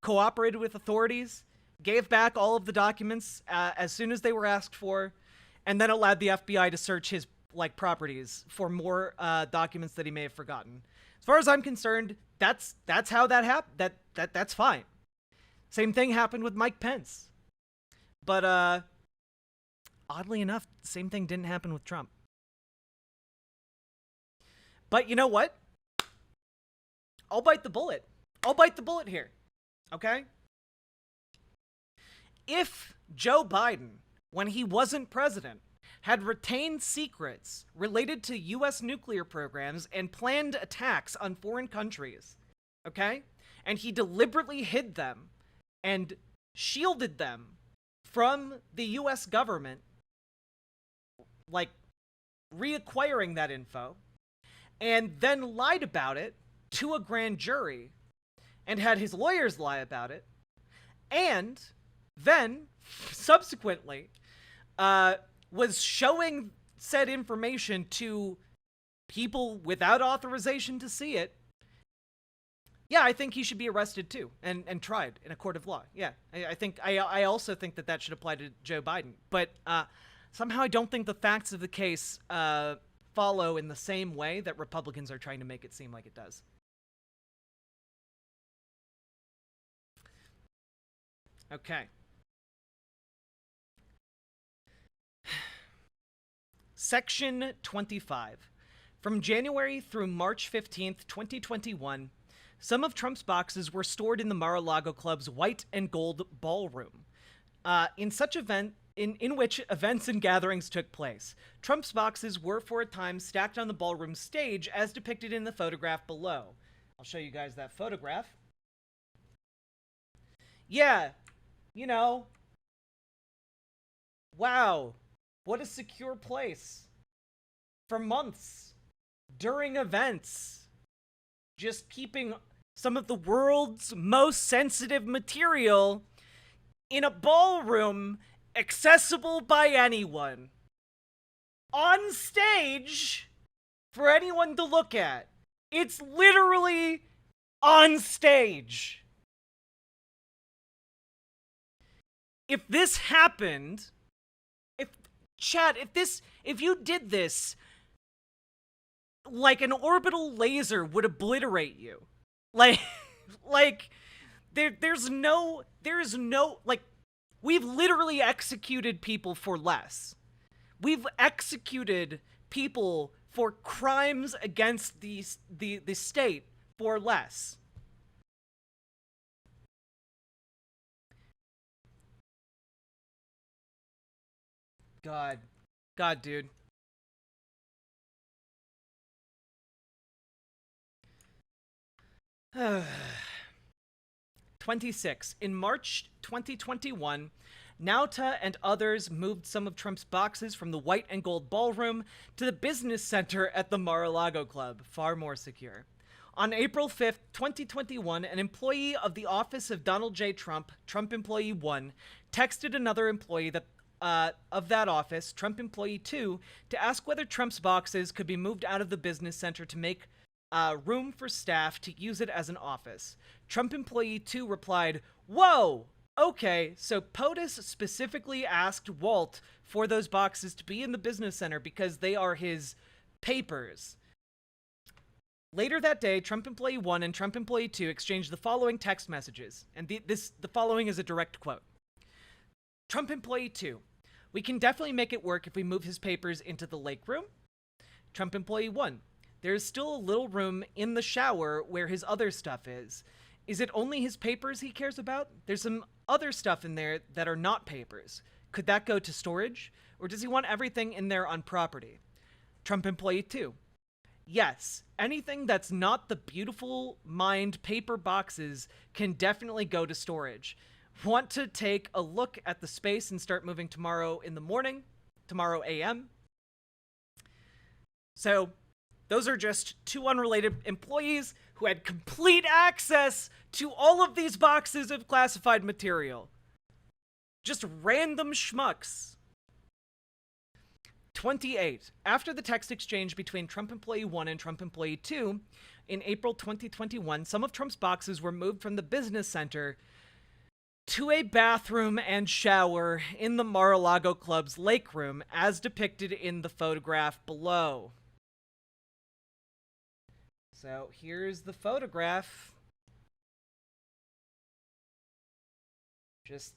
cooperated with authorities, gave back all of the documents as soon as they were asked for, and then allowed the FBI to search his like properties for more documents that he may have forgotten. As far as I'm concerned, that's how that happened. That's fine. Same thing happened with Mike Pence. But oddly enough, the same thing didn't happen with Trump. But you know what? I'll bite the bullet. I'll bite the bullet here. Okay? If Joe Biden, when he wasn't president, had retained secrets related to U.S. nuclear programs and planned attacks on foreign countries, okay? And he deliberately hid them and shielded them from the U.S. government, like reacquiring that info, and then lied about it to a grand jury and had his lawyers lie about it, and then subsequently was showing said information to people without authorization to see it, yeah, I think he should be arrested too and tried in a court of law. Yeah, I also think that should apply to Joe Biden. But somehow I don't think the facts of the case follow in the same way that Republicans are trying to make it seem like it does. Okay. Section 25. From January through March 15th, 2021, some of Trump's boxes were stored in the Mar-a-Lago Club's white and gold ballroom. In which events and gatherings took place. Trump's boxes were for a time stacked on the ballroom stage as depicted in the photograph below. I'll show you guys that photograph. Yeah, you know, wow, what a secure place. For months, during events, just keeping some of the world's most sensitive material in a ballroom accessible by anyone. On stage for anyone to look at. It's literally on stage. If this happened, if you did this, like an orbital laser would obliterate you. There's no, we've literally executed people for less. We've executed people for crimes against the state for less. God, dude. Uh, 26. In March 2021, Nauta and others moved some of Trump's boxes from the white and gold ballroom to the business center at the Mar-a-Lago Club, far more secure. On April 5th, 2021, an employee of the office of Donald J. Trump, Trump Employee 1, texted another employee of that office, Trump Employee 2, to ask whether Trump's boxes could be moved out of the business center to make room for staff to use it as an office. Trump Employee 2 replied, "Whoa! Okay, so POTUS specifically asked Walt for those boxes to be in the business center because they are his papers." Later that day, Trump Employee 1 and Trump Employee 2 exchanged the following text messages, and the following is a direct quote. Trump Employee 2, "We can definitely make it work if we move his papers into the lake room." Trump Employee 1, "There is still a little room in the shower where his other stuff is. Is it only his papers he cares about? There's some other stuff in there that are not papers. Could that go to storage? Or does he want everything in there on property?" Trump Employee 2, "Yes, anything that's not the beautiful mind paper boxes can definitely go to storage. Want to take a look at the space and start moving tomorrow in the morning? Tomorrow AM?" So, those are just two unrelated employees who had complete access to all of these boxes of classified material. Just random schmucks. 28. After the text exchange between Trump Employee 1 and Trump Employee 2, in April 2021, some of Trump's boxes were moved from the business center to a bathroom and shower in the Mar-a-Lago Club's lake room, as depicted in the photograph below. So here's the photograph. Just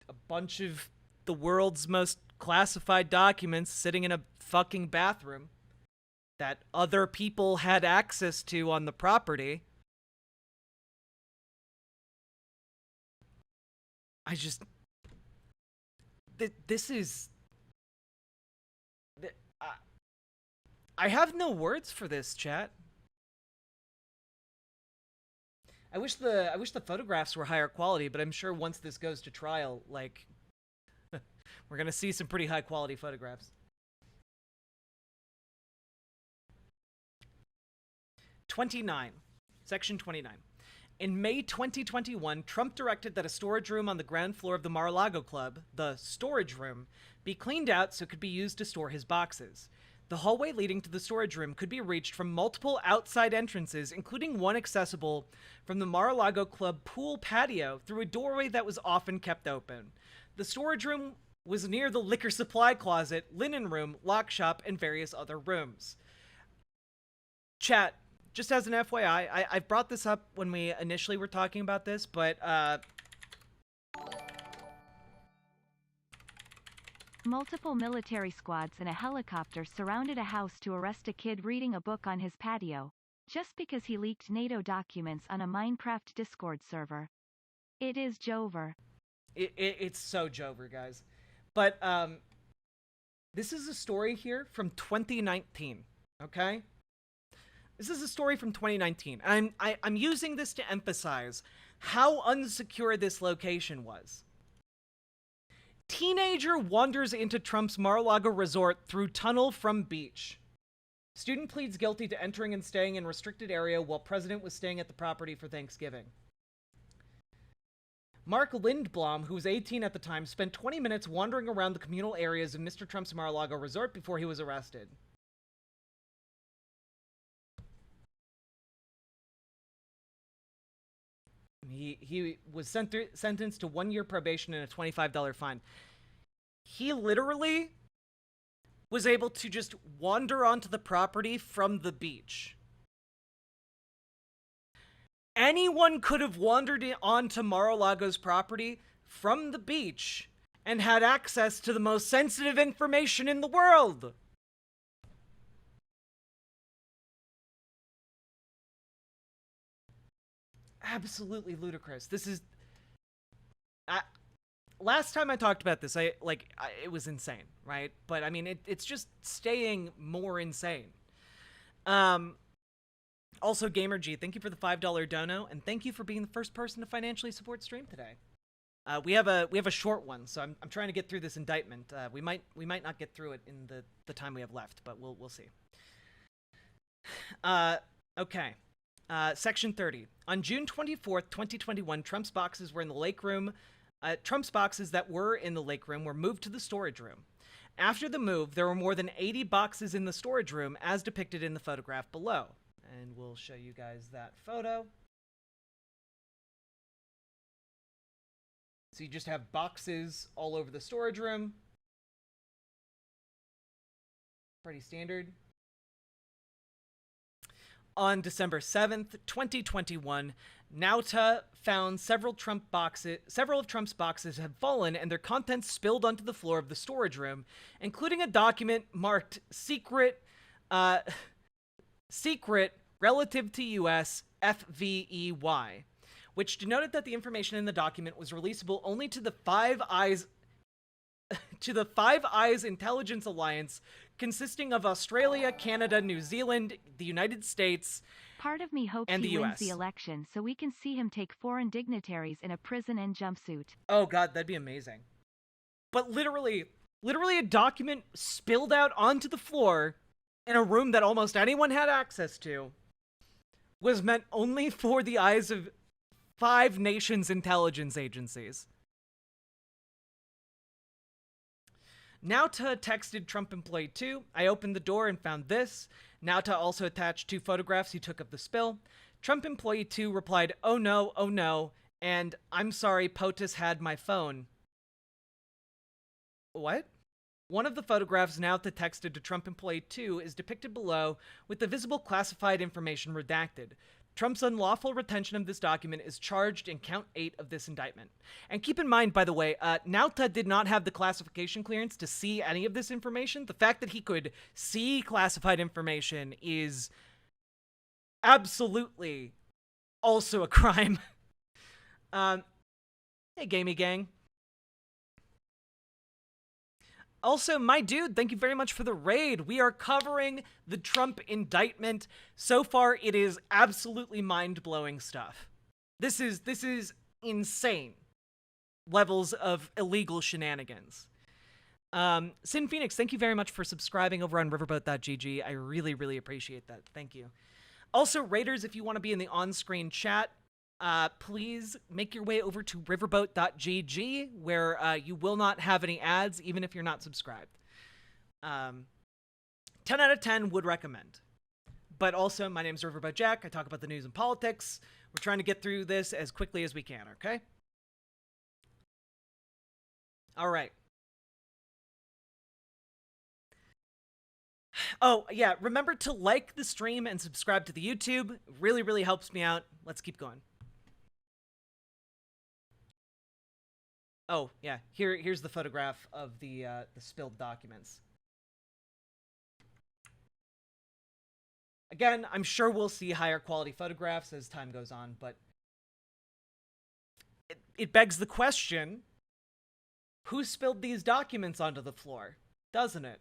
a bunch of the world's most classified documents sitting in a fucking bathroom that other people had access to on the property. This is... I have no words for this, chat. I wish the photographs were higher quality, but I'm sure once this goes to trial, like, we're gonna see some pretty high quality photographs. 29. Section 29. In May 2021, Trump directed that a storage room on the ground floor of the Mar-a-Lago Club, the storage room, be cleaned out so it could be used to store his boxes. The hallway leading to the storage room could be reached from multiple outside entrances, including one accessible from the Mar-a-Lago Club pool patio through a doorway that was often kept open. The storage room was near the liquor supply closet, linen room, lock shop, and various other rooms. Chat, just as an FYI, I brought this up when we initially were talking about this, but multiple military squads and a helicopter surrounded a house to arrest a kid reading a book on his patio, just because he leaked NATO documents on a Minecraft Discord server. It is Jover. It's so Jover, guys. But this is a story here from 2019, okay? This is a story from 2019. And I'm using this to emphasize how unsecure this location was. Teenager wanders into Trump's Mar-a-Lago resort through tunnel from beach. Student pleads guilty to entering and staying in restricted area while president was staying at the property for Thanksgiving. Mark Lindblom, who was 18 at the time, spent 20 minutes wandering around the communal areas of Mr. Trump's Mar-a-Lago resort before he was arrested. He was sentenced to 1 year probation and a $25 fine. He literally was able to just wander onto the property from the beach. Anyone could have wandered onto Mar-a-Lago's property from the beach and had access to the most sensitive information in the world. Absolutely ludicrous. This is... last time I talked about this, it was insane, right? But, I mean, it's just staying more insane. Also, GamerG, thank you for the $5 dono, and thank you for being the first person to financially support stream today. We have a short one, so I'm trying to get through this indictment. We might not get through it in the time we have left, but we'll see. Okay. Section 30. On June 24th, 2021, Trump's boxes were in the lake room. Trump's boxes that were in the lake room were moved to the storage room. After the move, there were more than 80 boxes in the storage room, as depicted in the photograph below. And we'll show you guys that photo. So you just have boxes all over the storage room. Pretty standard. On December 7th, 2021, Nauta found several of Trump's boxes had fallen and their contents spilled onto the floor of the storage room, including a document marked secret relative to US FVEY, which denoted that the information in the document was releasable only to the Five Eyes Intelligence Alliance, consisting of Australia, Canada, New Zealand, the United States, Part of me hopes and the he wins US. the election so we can see him take foreign dignitaries in a prison and jumpsuit. Oh god, that'd be amazing. But literally a document spilled out onto the floor in a room that almost anyone had access to was meant only for the eyes of 5 nations' intelligence agencies. Nauta texted Trump employee 2. I opened the door and found this. Nauta also attached 2 photographs he took of the spill. Trump employee 2 replied, oh no, And I'm sorry, POTUS had my phone. What? One of the photographs Nauta texted to Trump employee 2 is depicted below with the visible classified information redacted. Trump's unlawful retention of this document is charged in count 8 of this indictment. And keep in mind, by the way, Nauta did not have the classification clearance to see any of this information. The fact that he could see classified information is absolutely also a crime. Hey, Gamey Gang. Also, my dude, thank you very much for the raid. We are covering the Trump indictment. So far, it is absolutely mind-blowing stuff. This is insane levels of illegal shenanigans. Sin Phoenix, thank you very much for subscribing over on riverboat.gg. I really, really appreciate that. Thank you. Also, raiders, if you want to be in the on-screen chat, please make your way over to riverboat.gg, where you will not have any ads, even if you're not subscribed. 10 out of 10 would recommend. But also, my name's Riverboat Jack. I talk about the news and politics. We're trying to get through this as quickly as we can, okay? All right. Oh, yeah, remember to like the stream and subscribe to the YouTube. Really, really helps me out. Let's keep going. Oh, yeah, here's the photograph of the spilled documents. Again, I'm sure we'll see higher quality photographs as time goes on, but it begs the question, who spilled these documents onto the floor, doesn't it?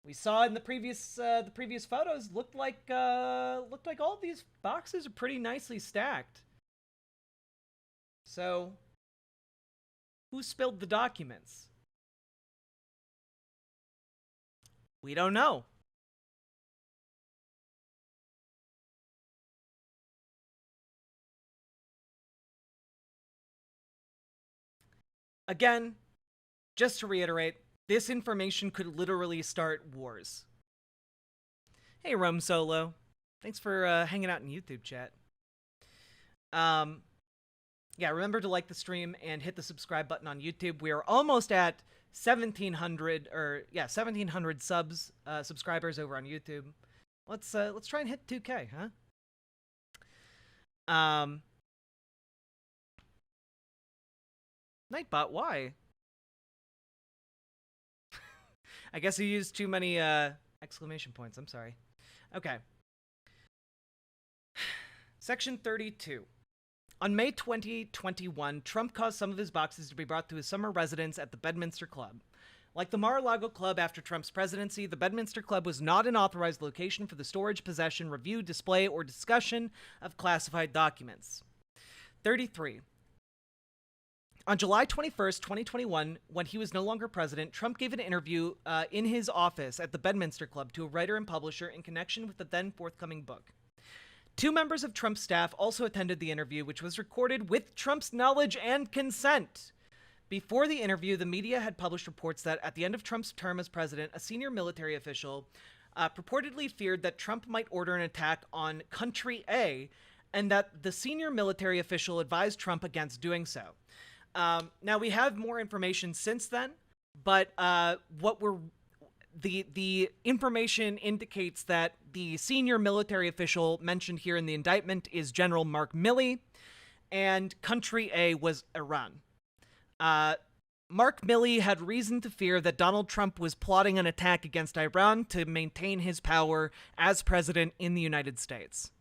We saw in the previous photos, looked like all of these boxes are pretty nicely stacked. So, who spilled the documents? We don't know. Again, just to reiterate, this information could literally start wars. Hey, Rome Solo. Thanks for hanging out in YouTube chat. Yeah, remember to like the stream and hit the subscribe button on YouTube. We are almost at 1,700 subscribers over on YouTube. Let's try and hit 2K, huh? Nightbot, why? I guess you used too many exclamation points. I'm sorry. Okay. Section 32. On May 2021, Trump caused some of his boxes to be brought to his summer residence at the Bedminster Club. Like the Mar-a-Lago Club after Trump's presidency, the Bedminster Club was not an authorized location for the storage, possession, review, display, or discussion of classified documents. 33. On July 21st, 2021, when he was no longer president, Trump gave an interview in his office at the Bedminster Club to a writer and publisher in connection with the then forthcoming book. 2 members of Trump's staff also attended the interview, which was recorded with Trump's knowledge and consent. Before the interview, the media had published reports that at the end of Trump's term as president, a senior military official purportedly feared that Trump might order an attack on Country A, and that the senior military official advised Trump against doing so. Now, we have more information since then, but the information indicates that the senior military official mentioned here in the indictment is General Mark Milley, and Country A was Iran. Mark Milley had reason to fear that Donald Trump was plotting an attack against Iran to maintain his power as president in the United States.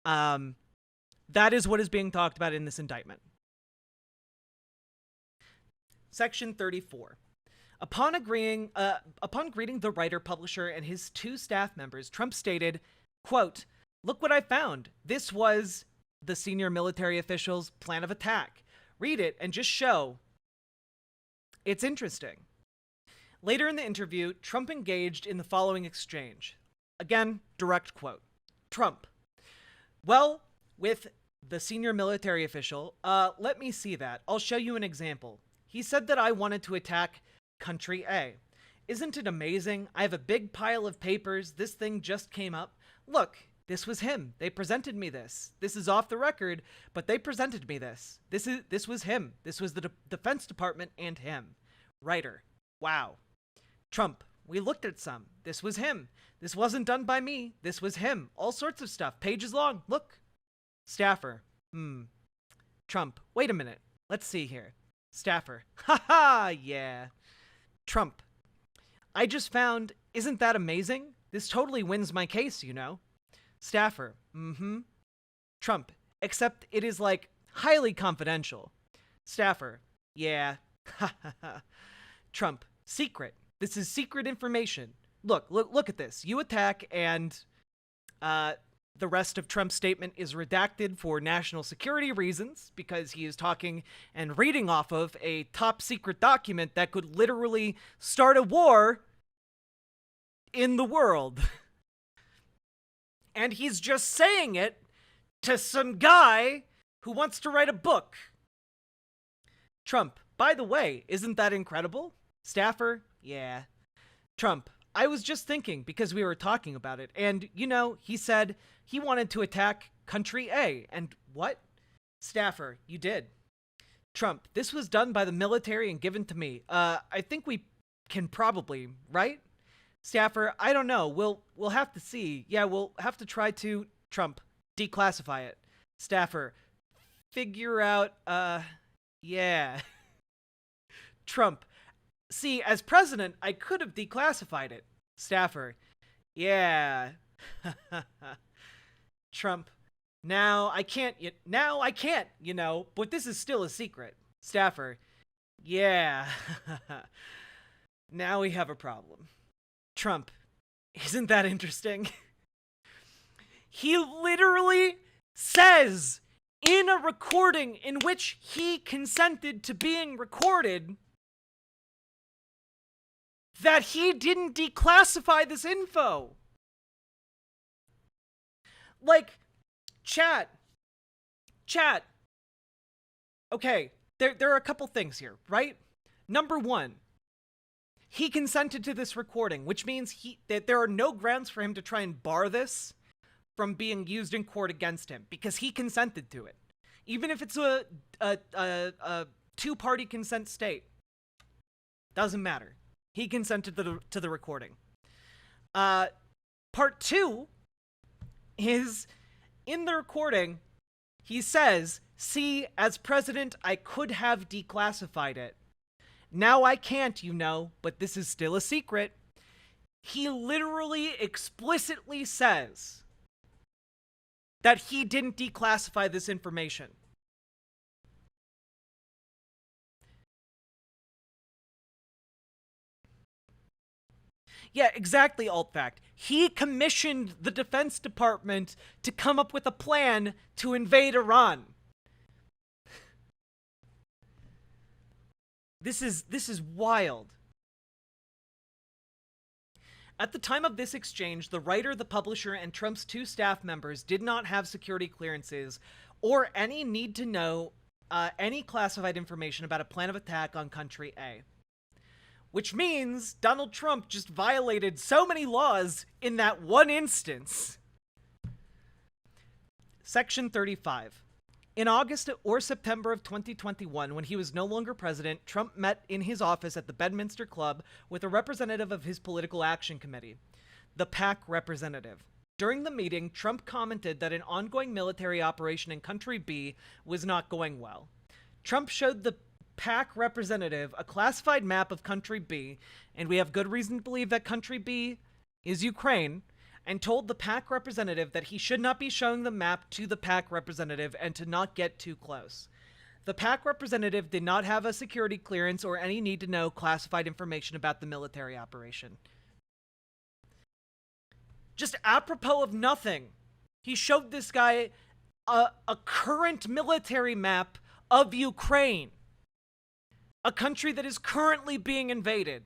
That is what is being talked about in this indictment. Section 34. Upon greeting the writer, publisher, and his 2 staff members, Trump stated, quote, "Look what I found. This was the senior military official's plan of attack. Read it and just show. It's interesting." Later in the interview, Trump engaged in the following exchange. Again, direct quote. Trump, "Well, with the senior military official, let me see that. I'll show you an example. He said that I wanted to attack Country A. Isn't it amazing? I have a big pile of papers. This thing just came up. Look, This was him. They presented me this. This is off the record, but they presented me this. This was him. This was the Defense Department and him. Writer. Wow. Trump. We looked at some. This was him. This wasn't done by me. This was him. All sorts of stuff. Pages long. Look. Staffer. Trump. Wait a minute. Let's see here. Staffer. Ha ha, yeah. Trump. I just found, isn't that amazing? This totally wins my case, you know. Staffer. Trump. Except it is, like, highly confidential. Staffer. Yeah. Ha ha ha. Trump. Secret. This is secret information. Look at this. You attack and, the rest of Trump's statement is redacted for national security reasons because he is talking and reading off of a top secret document that could literally start a war in the world. And he's just saying it to some guy who wants to write a book. Trump, by the way, isn't that incredible? Staffer, yeah. Trump, I was just thinking because we were talking about it. And, you know, he said he wanted to attack country A. And what? Staffer, you did. Trump, this was done by the military and given to me. I think we can probably, right? Staffer, I don't know. We'll have to see. Yeah, we'll have to try to, Trump, declassify it. Staffer, figure out, yeah. Trump, see, as president, I could have declassified it. Staffer, yeah. Trump, now I can't, you know, but this is still a secret. Staffer, yeah. Now we have a problem. Trump, isn't that interesting? He literally says in a recording in which he consented to being recorded that he didn't declassify this info. Like, chat. Okay, there are a couple things here, right? Number one, he consented to this recording, which means that there are no grounds for him to try and bar this from being used in court against him, because he consented to it. Even if it's a two-party consent state. Doesn't matter. He consented to the recording. Part two is, in the recording, he says, see, as president, I could have declassified it. Now I can't, you know, but this is still a secret. He literally explicitly says that he didn't declassify this information. Yeah, exactly, alt-fact. He commissioned the Defense Department to come up with a plan to invade Iran. This is wild. At the time of this exchange, the writer, the publisher, and Trump's two staff members did not have security clearances or any need to know any classified information about a plan of attack on country A. Which means Donald Trump just violated so many laws in that one instance. Section 35. In August or September of 2021, when he was no longer president, Trump met in his office at the Bedminster Club with a representative of his political action committee, the PAC representative. During the meeting, Trump commented that an ongoing military operation in Country B was not going well. Trump showed the PAC representative a classified map of Country B, and we have good reason to believe that Country B is Ukraine, and told the PAC representative that he should not be showing the map to the PAC representative and to not get too close. The PAC representative did not have a security clearance or any need to know classified information about the military operation. Just apropos of nothing, he showed this guy a current military map of Ukraine. A country that is currently being invaded.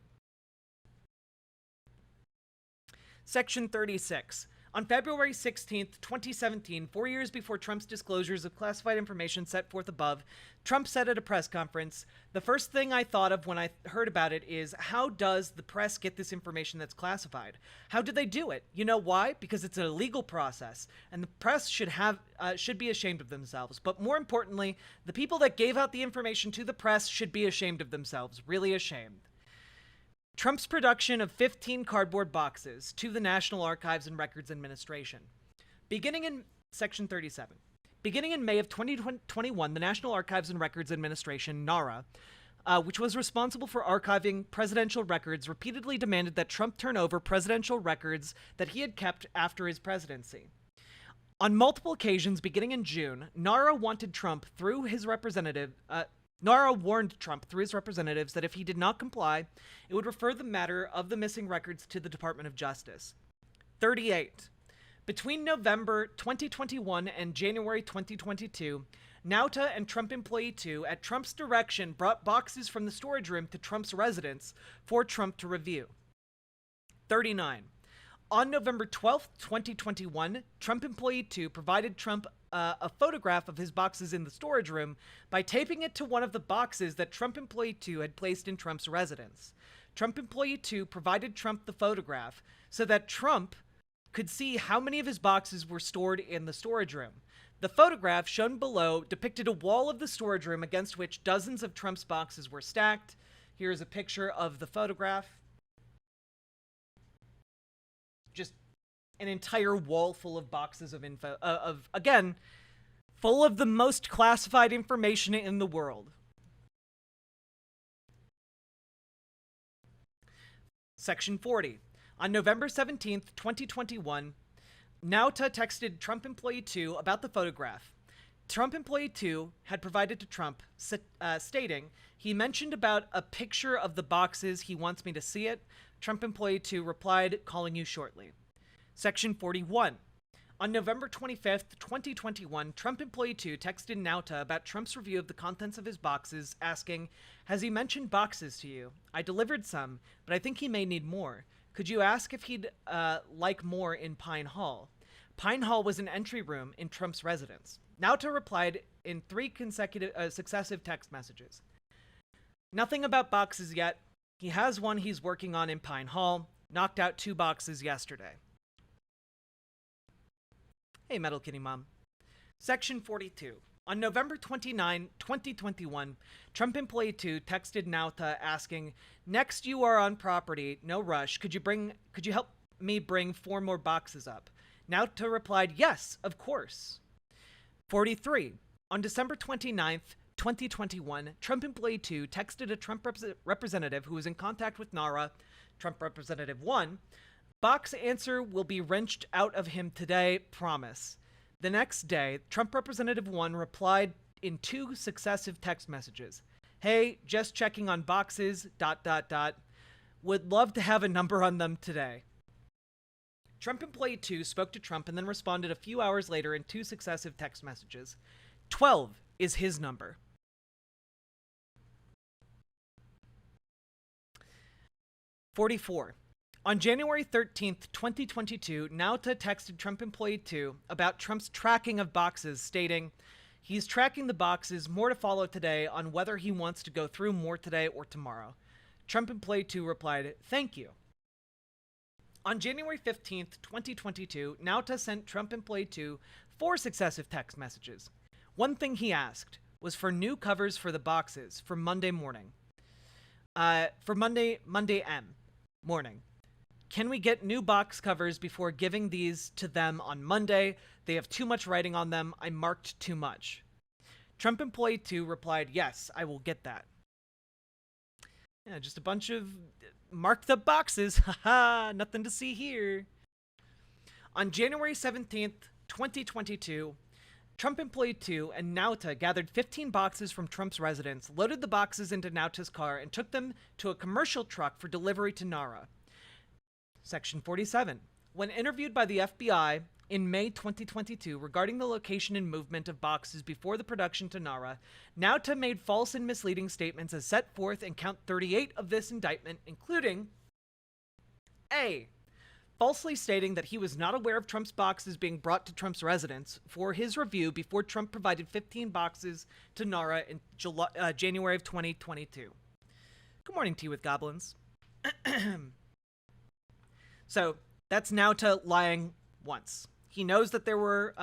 Section 36. On February 16th, 2017, 4 years before Trump's disclosures of classified information set forth above, Trump said at a press conference, "The first thing I thought of when I heard about it is, how does the press get this information that's classified? How do they do it? You know why? Because it's a legal process, and the press should be ashamed of themselves. But more importantly, the people that gave out the information to the press should be ashamed of themselves, really ashamed." Trump's production of 15 cardboard boxes to the National Archives and Records Administration. Beginning in Section 37. Beginning in May of 2021, the National Archives and Records Administration, NARA, which was responsible for archiving presidential records, repeatedly demanded that Trump turn over presidential records that he had kept after his presidency. On multiple occasions, beginning in June, NARA wanted Trump through his representative. NARA warned Trump through his representatives that if he did not comply, it would refer the matter of the missing records to the Department of Justice. 38. Between November 2021 and January 2022, Nauta and Trump Employee 2, at Trump's direction, brought boxes from the storage room to Trump's residence for Trump to review. 39. On November 12th, 2021, Trump Employee 2 provided Trump a photograph of his boxes in the storage room by taping it to one of the boxes that Trump Employee 2 had placed in Trump's residence. Trump Employee 2 provided Trump the photograph so that Trump could see how many of his boxes were stored in the storage room. The photograph shown below depicted a wall of the storage room against which dozens of Trump's boxes were stacked. Here's a picture of the photograph. Just an entire wall full of boxes of info, again, full of the most classified information in the world. Section 40. On November 17th, 2021, Nauta texted Trump Employee 2 about the photograph. Trump Employee 2 had provided to Trump, stating, "He mentioned about a picture of the boxes. He wants me to see it." Trump Employee 2 replied, "Calling you shortly." Section 41. On November 25th, 2021, Trump Employee 2 texted Nauta about Trump's review of the contents of his boxes, asking, "Has he mentioned boxes to you? I delivered some, but I think he may need more. Could you ask if he'd like more in Pine Hall?" Pine Hall was an entry room in Trump's residence. Nauta replied in 3 successive text messages. "Nothing about boxes yet. He has one he's working on in Pine Hall. Knocked out 2 boxes yesterday." Hey, Metal Kitty Mom. Section 42. On November 29, 2021, Trump Employee 2 texted Nauta asking, "Next you are on property, no rush. Could you help me bring 4 more boxes up?" Nauta replied, "Yes, of course." 43. On December 29th, 2021, Trump Employee 2 texted a Trump representative who was in contact with NARA, Trump Representative 1, "Box answer will be wrenched out of him today, promise." The next day, Trump Representative 1 replied in 2 successive text messages. "Hey, just checking on boxes, ... Would love to have a number on them today." Trump Employee 2 spoke to Trump and then responded a few hours later in 2 successive text messages. 12 is his number. "44. On January 13th, 2022, Nauta texted Trump Employee 2 about Trump's tracking of boxes, stating, "He's tracking the boxes, more to follow today on whether he wants to go through more today or tomorrow." Trump Employee 2 replied, "Thank you." On January 15th, 2022, Nauta sent Trump Employee 2 4 successive text messages. One thing he asked was for new covers for the boxes for Monday morning. Monday morning. "Can we get new box covers before giving these to them on Monday? They have too much writing on them. I marked too much." Trump Employee 2 replied, "Yes, I will get that." Yeah, just a bunch of marked up boxes. Haha, nothing to see here. On January 17th, 2022, Trump Employee 2 and Nauta gathered 15 boxes from Trump's residence, loaded the boxes into Nauta's car, and took them to a commercial truck for delivery to NARA. Section 47. When interviewed by the FBI in May 2022 regarding the location and movement of boxes before the production to NARA, Nauta made false and misleading statements as set forth in count 38 of this indictment, including: A. falsely stating that he was not aware of Trump's boxes being brought to Trump's residence for his review before Trump provided 15 boxes to NARA in January of 2022. Good morning, Tea with Goblins. So that's now to lying once. He knows that there were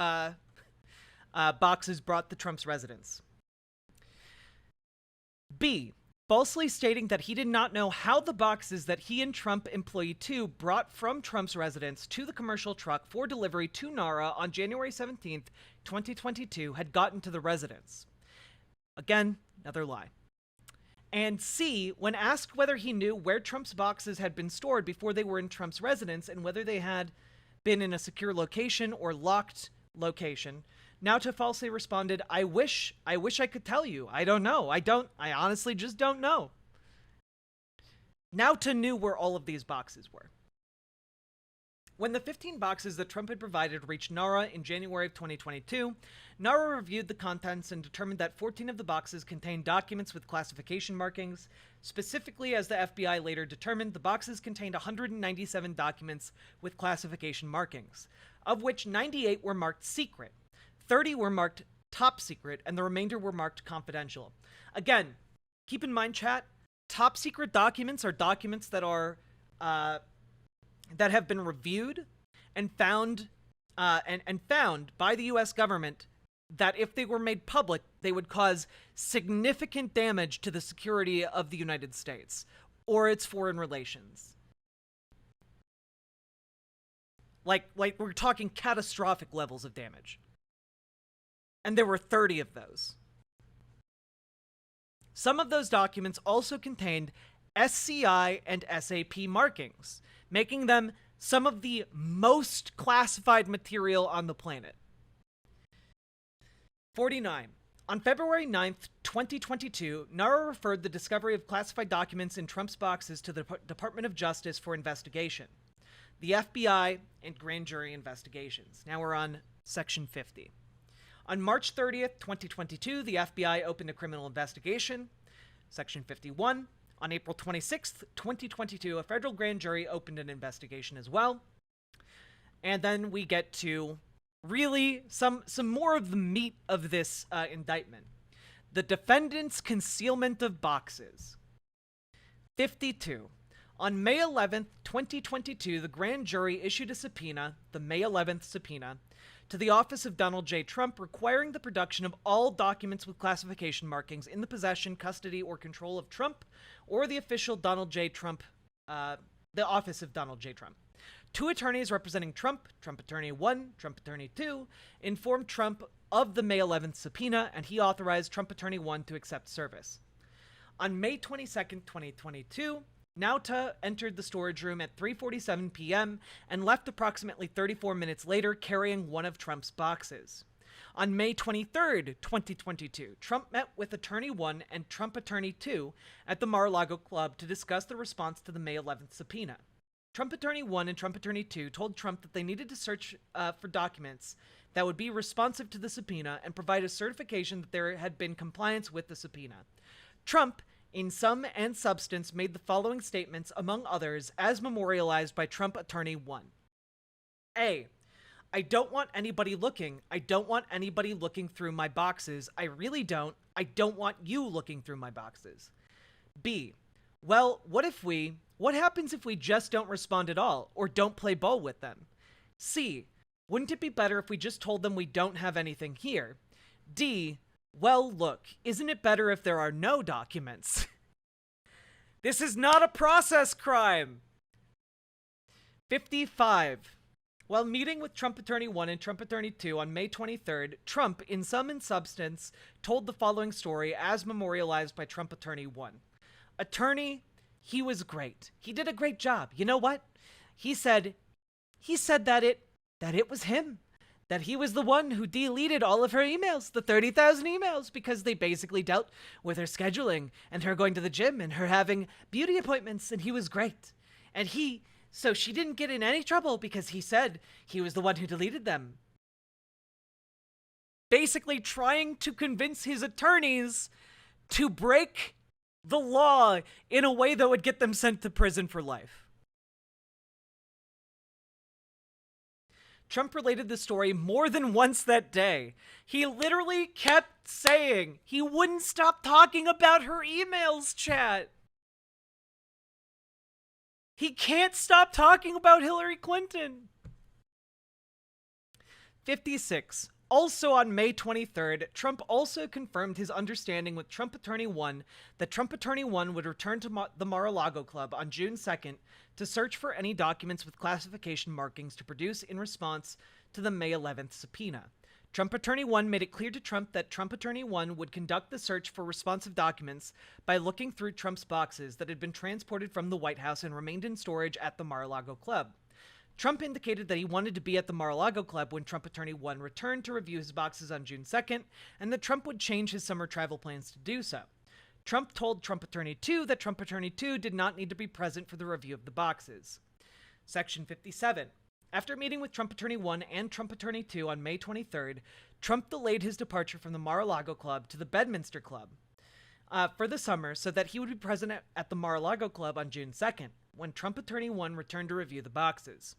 boxes brought to Trump's residence. B, falsely stating that he did not know how the boxes that he and Trump employee 2 brought from Trump's residence to the commercial truck for delivery to NARA on January 17th, 2022 had gotten to the residence. Again, another lie. And C, when asked whether he knew where Trump's boxes had been stored before they were in Trump's residence and whether they had been in a secure location or locked location, Nauta falsely responded, I wish I could tell you. I don't know. I honestly just don't know. Nauta knew where all of these boxes were. When the 15 boxes that Trump had provided reached NARA in January of 2022, NARA reviewed the contents and determined that 14 of the boxes contained documents with classification markings. Specifically, as the FBI later determined, the boxes contained 197 documents with classification markings, of which 98 were marked secret, 30 were marked top secret, and the remainder were marked confidential. Again, keep in mind, chat, top secret documents are documents that are that have been reviewed and found found by the U.S. government that if they were made public, they would cause significant damage to the security of the United States or its foreign relations. Like we're talking catastrophic levels of damage. And there were 30 of those. Some of those documents also contained SCI and SAP markings, making them some of the most classified material on the planet. 49. On February 9th, 2022, NARA referred the discovery of classified documents in Trump's boxes to the Department of Justice for investigation, the FBI, and grand jury investigations. Now we're on Section 50. On March 30th, 2022, the FBI opened a criminal investigation, Section 51. On April 26th, 2022, a federal grand jury opened an investigation as well. And then we get to really some more of the meat of this indictment. The defendant's concealment of boxes. 52. On May 11th, 2022, the grand jury issued a subpoena, the May 11th subpoena, to the office of Donald J. Trump, requiring the production of all documents with classification markings in the possession, custody, or control of Trump or the official Donald J. Trump, the office of Donald J. Trump. Two attorneys representing Trump, Trump Attorney 1, Trump Attorney 2, informed Trump of the May 11th subpoena, and he authorized Trump Attorney 1 to accept service. On May 22nd, 2022, Nauta entered the storage room at 3:47 p.m. and left approximately 34 minutes later carrying one of Trump's boxes. On May 23rd, 2022, Trump met with Attorney 1 and Trump Attorney 2 at the Mar-a-Lago Club to discuss the response to the May 11th subpoena. Trump Attorney 1 and Trump Attorney 2 told Trump that they needed to search for documents that would be responsive to the subpoena and provide a certification that there had been compliance with the subpoena. Trump, in sum and substance, made the following statements, among others, as memorialized by Trump Attorney 1. A. I don't want anybody looking. I don't want anybody looking through my boxes. I really don't. I don't want you looking through my boxes. B. Well, what happens if we just don't respond at all, or don't play ball with them? C. Wouldn't it be better if we just told them we don't have anything here? D. Well, look, isn't it better if there are no documents? This is not a process crime! 55. While meeting with Trump Attorney 1 and Trump Attorney 2 on May 23rd, Trump, in sum and substance, told the following story as memorialized by Trump Attorney 1. Attorney, he was great. He did a great job. You know what? He said that it was him. That he was the one who deleted all of her emails, the 30,000 emails, because they basically dealt with her scheduling and her going to the gym and her having beauty appointments, and he was great. And so she didn't get in any trouble because he said he was the one who deleted them. Basically trying to convince his attorneys to break the law in a way that would get them sent to prison for life. Trump related the story more than once that day. He literally kept saying he wouldn't stop talking about her emails, chat. He can't stop talking about Hillary Clinton. 56. Also on May 23rd, Trump also confirmed his understanding with Trump Attorney 1 that Trump Attorney 1 would return to the Mar-a-Lago Club on June 2nd to search for any documents with classification markings to produce in response to the May 11th subpoena. Trump Attorney 1 made it clear to Trump that Trump Attorney 1 would conduct the search for responsive documents by looking through Trump's boxes that had been transported from the White House and remained in storage at the Mar-a-Lago Club. Trump indicated that he wanted to be at the Mar-a-Lago Club when Trump Attorney 1 returned to review his boxes on June 2nd, and that Trump would change his summer travel plans to do so. Trump told Trump Attorney 2 that Trump Attorney 2 did not need to be present for the review of the boxes. Section 57. After meeting with Trump Attorney 1 and Trump Attorney 2 on May 23rd, Trump delayed his departure from the Mar-a-Lago Club to the Bedminster Club for the summer so that he would be present at the Mar-a-Lago Club on June 2nd, when Trump Attorney 1 returned to review the boxes.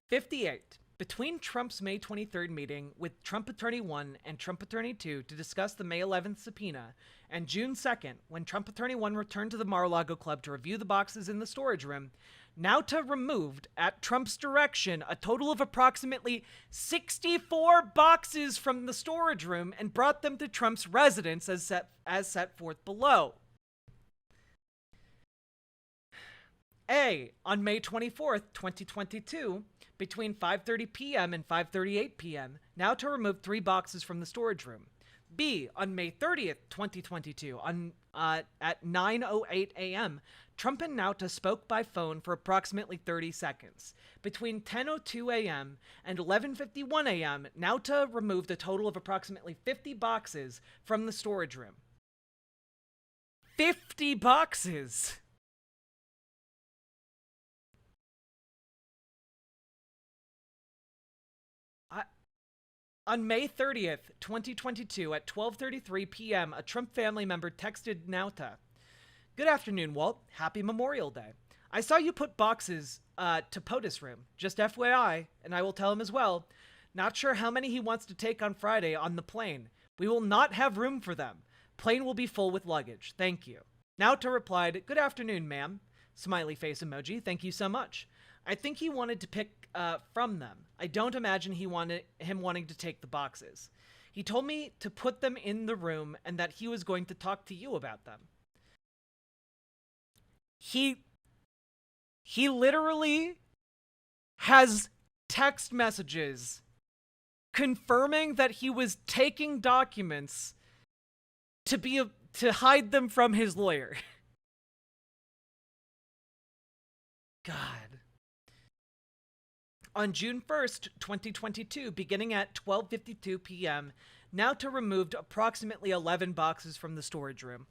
58. Between Trump's May 23rd meeting with Trump Attorney 1 and Trump Attorney 2 to discuss the May 11th subpoena, and June 2nd, when Trump Attorney 1 returned to the Mar-a-Lago Club to review the boxes in the storage room, Nauta removed, at Trump's direction, a total of approximately 64 boxes from the storage room and brought them to Trump's residence as set forth below. A. On May 24th, 2022, between 5:30 p.m. and 5:38 p.m., Nauta removed 3 boxes from the storage room. B. On May 30th, 2022, at 9:08 a.m., Trump and Nauta spoke by phone for approximately 30 seconds. Between 10:02 a.m. and 11:51 a.m., Nauta removed a total of approximately 50 boxes from the storage room. 50 boxes! On May 30th, 2022, at 12:33 p.m., a Trump family member texted Nauta, "Good afternoon, Walt. Happy Memorial Day. I saw you put boxes to POTUS room. Just FYI, and I will tell him as well. Not sure how many he wants to take on Friday on the plane. We will not have room for them. Plane will be full with luggage. Thank you." Nauta replied, "Good afternoon, ma'am." Smiley face emoji. "Thank you so much. I think he wanted to pick from them. I don't imagine him wanting to take the boxes. He told me to put them in the room and that he was going to talk to you about them." He literally has text messages confirming that he was taking documents to hide them from his lawyer. God. On June 1st, 2022, beginning at 12:52 p.m., Nauta removed approximately 11 boxes from the storage room.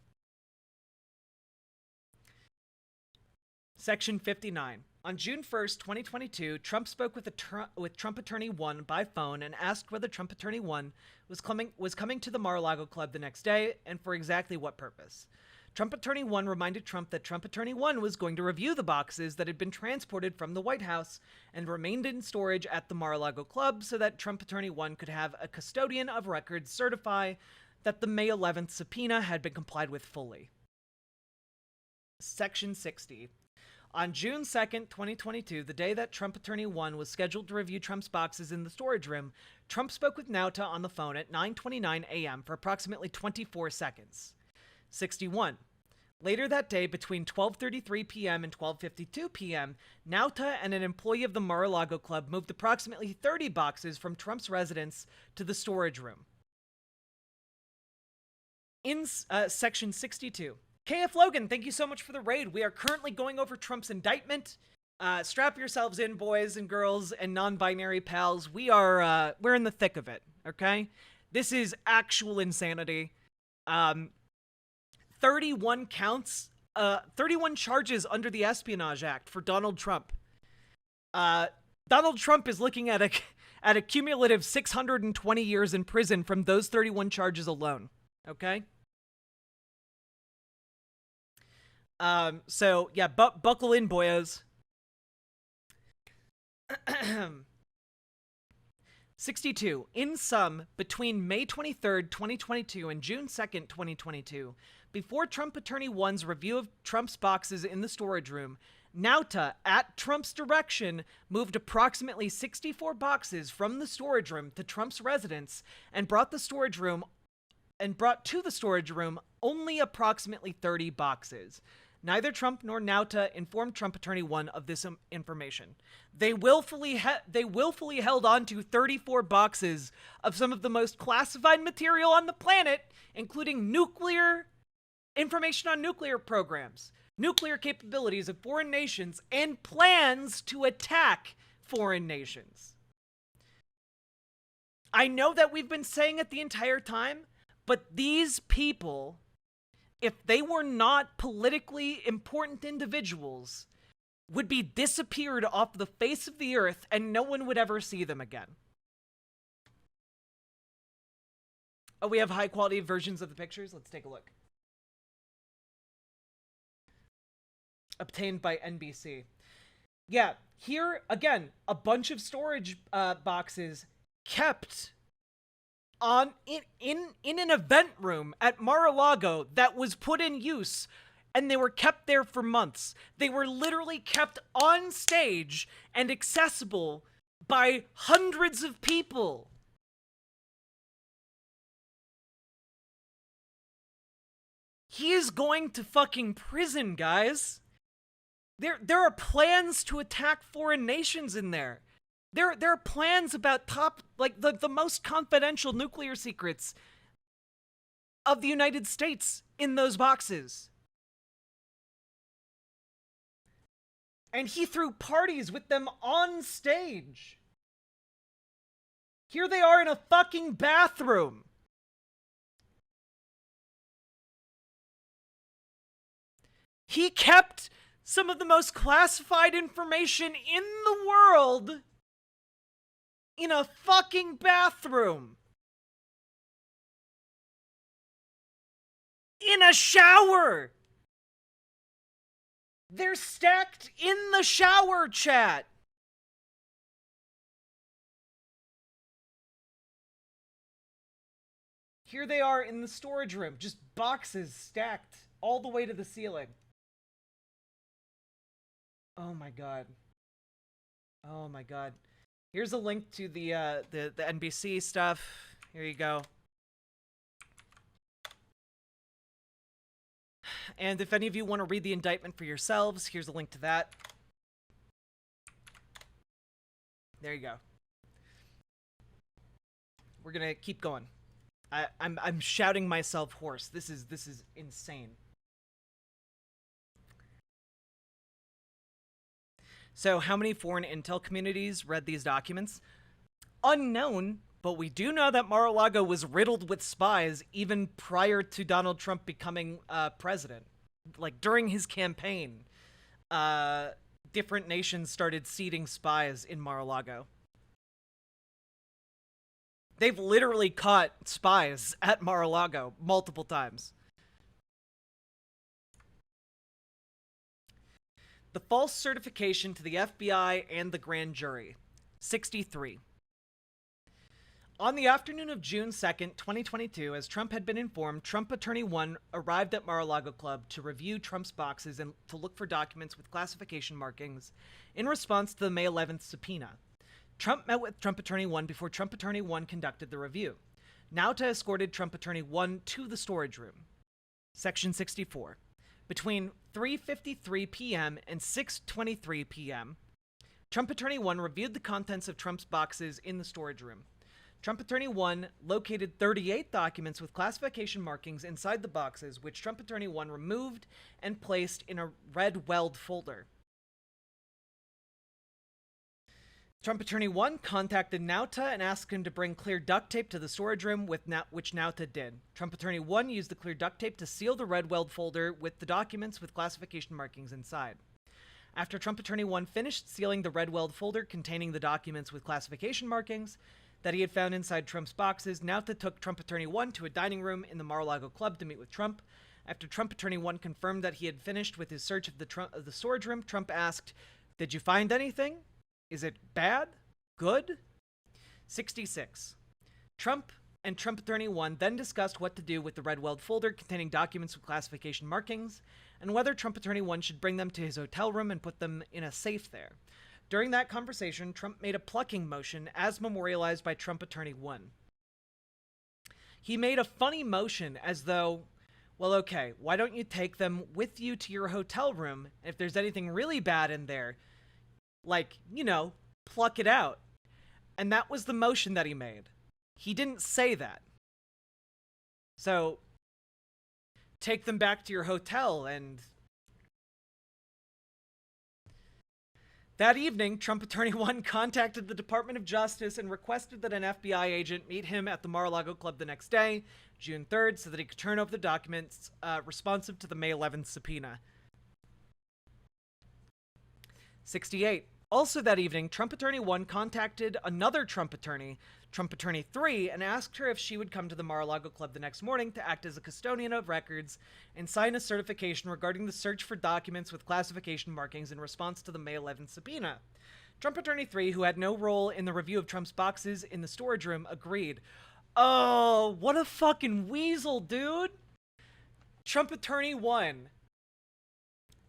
Section 59. On June 1st, 2022, Trump spoke with Trump Attorney 1 by phone and asked whether Trump Attorney 1 was coming to the Mar-a-Lago Club the next day and for exactly what purpose. Trump Attorney 1 reminded Trump that Trump Attorney 1 was going to review the boxes that had been transported from the White House and remained in storage at the Mar-a-Lago Club so that Trump Attorney 1 could have a custodian of records certify that the May 11th subpoena had been complied with fully. Section 60. On June 2nd, 2022, the day that Trump Attorney 1 was scheduled to review Trump's boxes in the storage room, Trump spoke with Nauta on the phone at 9:29 a.m. for approximately 24 seconds. 61. Later that day, between 12:33 p.m. and 12:52 p.m., Nauta and an employee of the Mar-a-Lago Club moved approximately 30 boxes from Trump's residence to the storage room. In Section 62. KF Logan, thank you so much for the raid. We are currently going over Trump's indictment. Strap yourselves in, boys and girls and non-binary pals. We're in the thick of it, okay? This is actual insanity. 31 counts, 31 charges under the Espionage Act for Donald Trump. Donald Trump is looking at a cumulative 620 years in prison from those 31 charges alone, okay? So yeah, buckle in, boyos. 62. In sum, between May 23rd, 2022 and June 2nd, 2022, before Trump Attorney 1's review of Trump's boxes in the storage room, Nauta, at Trump's direction, moved approximately 64 boxes from the storage room to Trump's residence and brought to the storage room only approximately 30 boxes. Neither Trump nor Nauta informed Trump Attorney 1 of this information. They willfully held on to 34 boxes of some of the most classified material on the planet, including information on nuclear programs, nuclear capabilities of foreign nations, and plans to attack foreign nations. I know that we've been saying it the entire time, but these people, if they were not politically important individuals, would be disappeared off the face of the earth and no one would ever see them again. Oh, we have high quality versions of the pictures? Let's take a look. Obtained by NBC. Yeah, here, again, a bunch of storage boxes kept in an event room at Mar-a-Lago that was put in use, and they were kept there for months. They were literally kept on stage and accessible by hundreds of people. He is going to fucking prison, guys. There are plans to attack foreign nations in there. There are plans about the most confidential nuclear secrets of the United States in those boxes. And he threw parties with them on stage. Here they are in a fucking bathroom. He kept some of the most classified information in the world in a fucking bathroom. In a shower. They're stacked in the shower, chat. Here they are in the storage room, just boxes stacked all the way to the ceiling. Oh my god. Oh my god. Here's a link to the NBC stuff. Here you go. And if any of you want to read the indictment for yourselves, here's a link to that. There you go. We're gonna keep going. I'm shouting myself hoarse. This is insane. So how many foreign intel communities read these documents? Unknown, but we do know that Mar-a-Lago was riddled with spies even prior to Donald Trump becoming president. Like, during his campaign, different nations started seeding spies in Mar-a-Lago. They've literally caught spies at Mar-a-Lago multiple times. The false certification to the FBI and the grand jury. 63. On the afternoon of June 2nd, 2022, as Trump had been informed, Trump Attorney 1 arrived at Mar-a-Lago Club to review Trump's boxes and to look for documents with classification markings in response to the May 11th subpoena. Trump met with Trump Attorney 1 before Trump Attorney 1 conducted the review. Nauta escorted Trump Attorney 1 to the storage room. Section 64. Between 3:53 p.m. and 6:23 p.m., Trump Attorney 1 reviewed the contents of Trump's boxes in the storage room. Trump Attorney 1 located 38 documents with classification markings inside the boxes, which Trump Attorney 1 removed and placed in a red weld folder. Trump Attorney 1 contacted Nauta and asked him to bring clear duct tape to the storage room, which Nauta did. Trump Attorney 1 used the clear duct tape to seal the red weld folder with the documents with classification markings inside. After Trump Attorney 1 finished sealing the red weld folder containing the documents with classification markings that he had found inside Trump's boxes, Nauta took Trump Attorney 1 to a dining room in the Mar-a-Lago Club to meet with Trump. After Trump Attorney 1 confirmed that he had finished with his search of the storage room, Trump asked, "Did you find anything?" Is it bad? Good? 66. Trump and Trump Attorney 1 then discussed what to do with the red weld folder containing documents with classification markings, and whether Trump Attorney 1 should bring them to his hotel room and put them in a safe there. During that conversation, Trump made a plucking motion as memorialized by Trump Attorney 1. He made a funny motion as though, well, okay, why don't you take them with you to your hotel room, and if there's anything really bad in there, like, you know, pluck it out. And that was the motion that he made. He didn't say that. So, take them back to your hotel and... That evening, Trump Attorney 1 contacted the Department of Justice and requested that an FBI agent meet him at the Mar-a-Lago Club the next day, June 3rd, so that he could turn over the documents responsive to the May 11th subpoena. 68. Also that evening, Trump Attorney 1 contacted another Trump Attorney 3, and asked her if she would come to the Mar-a-Lago Club the next morning to act as a custodian of records and sign a certification regarding the search for documents with classification markings in response to the May 11th subpoena. Trump Attorney 3, who had no role in the review of Trump's boxes in the storage room, agreed. Oh, what a fucking weasel, dude! Trump Attorney 1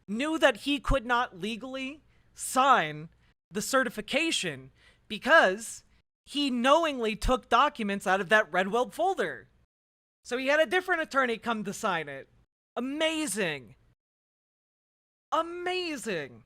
knew that he could not legally sign the certification because he knowingly took documents out of that red weld folder. So he had a different attorney come to sign it. Amazing. Amazing.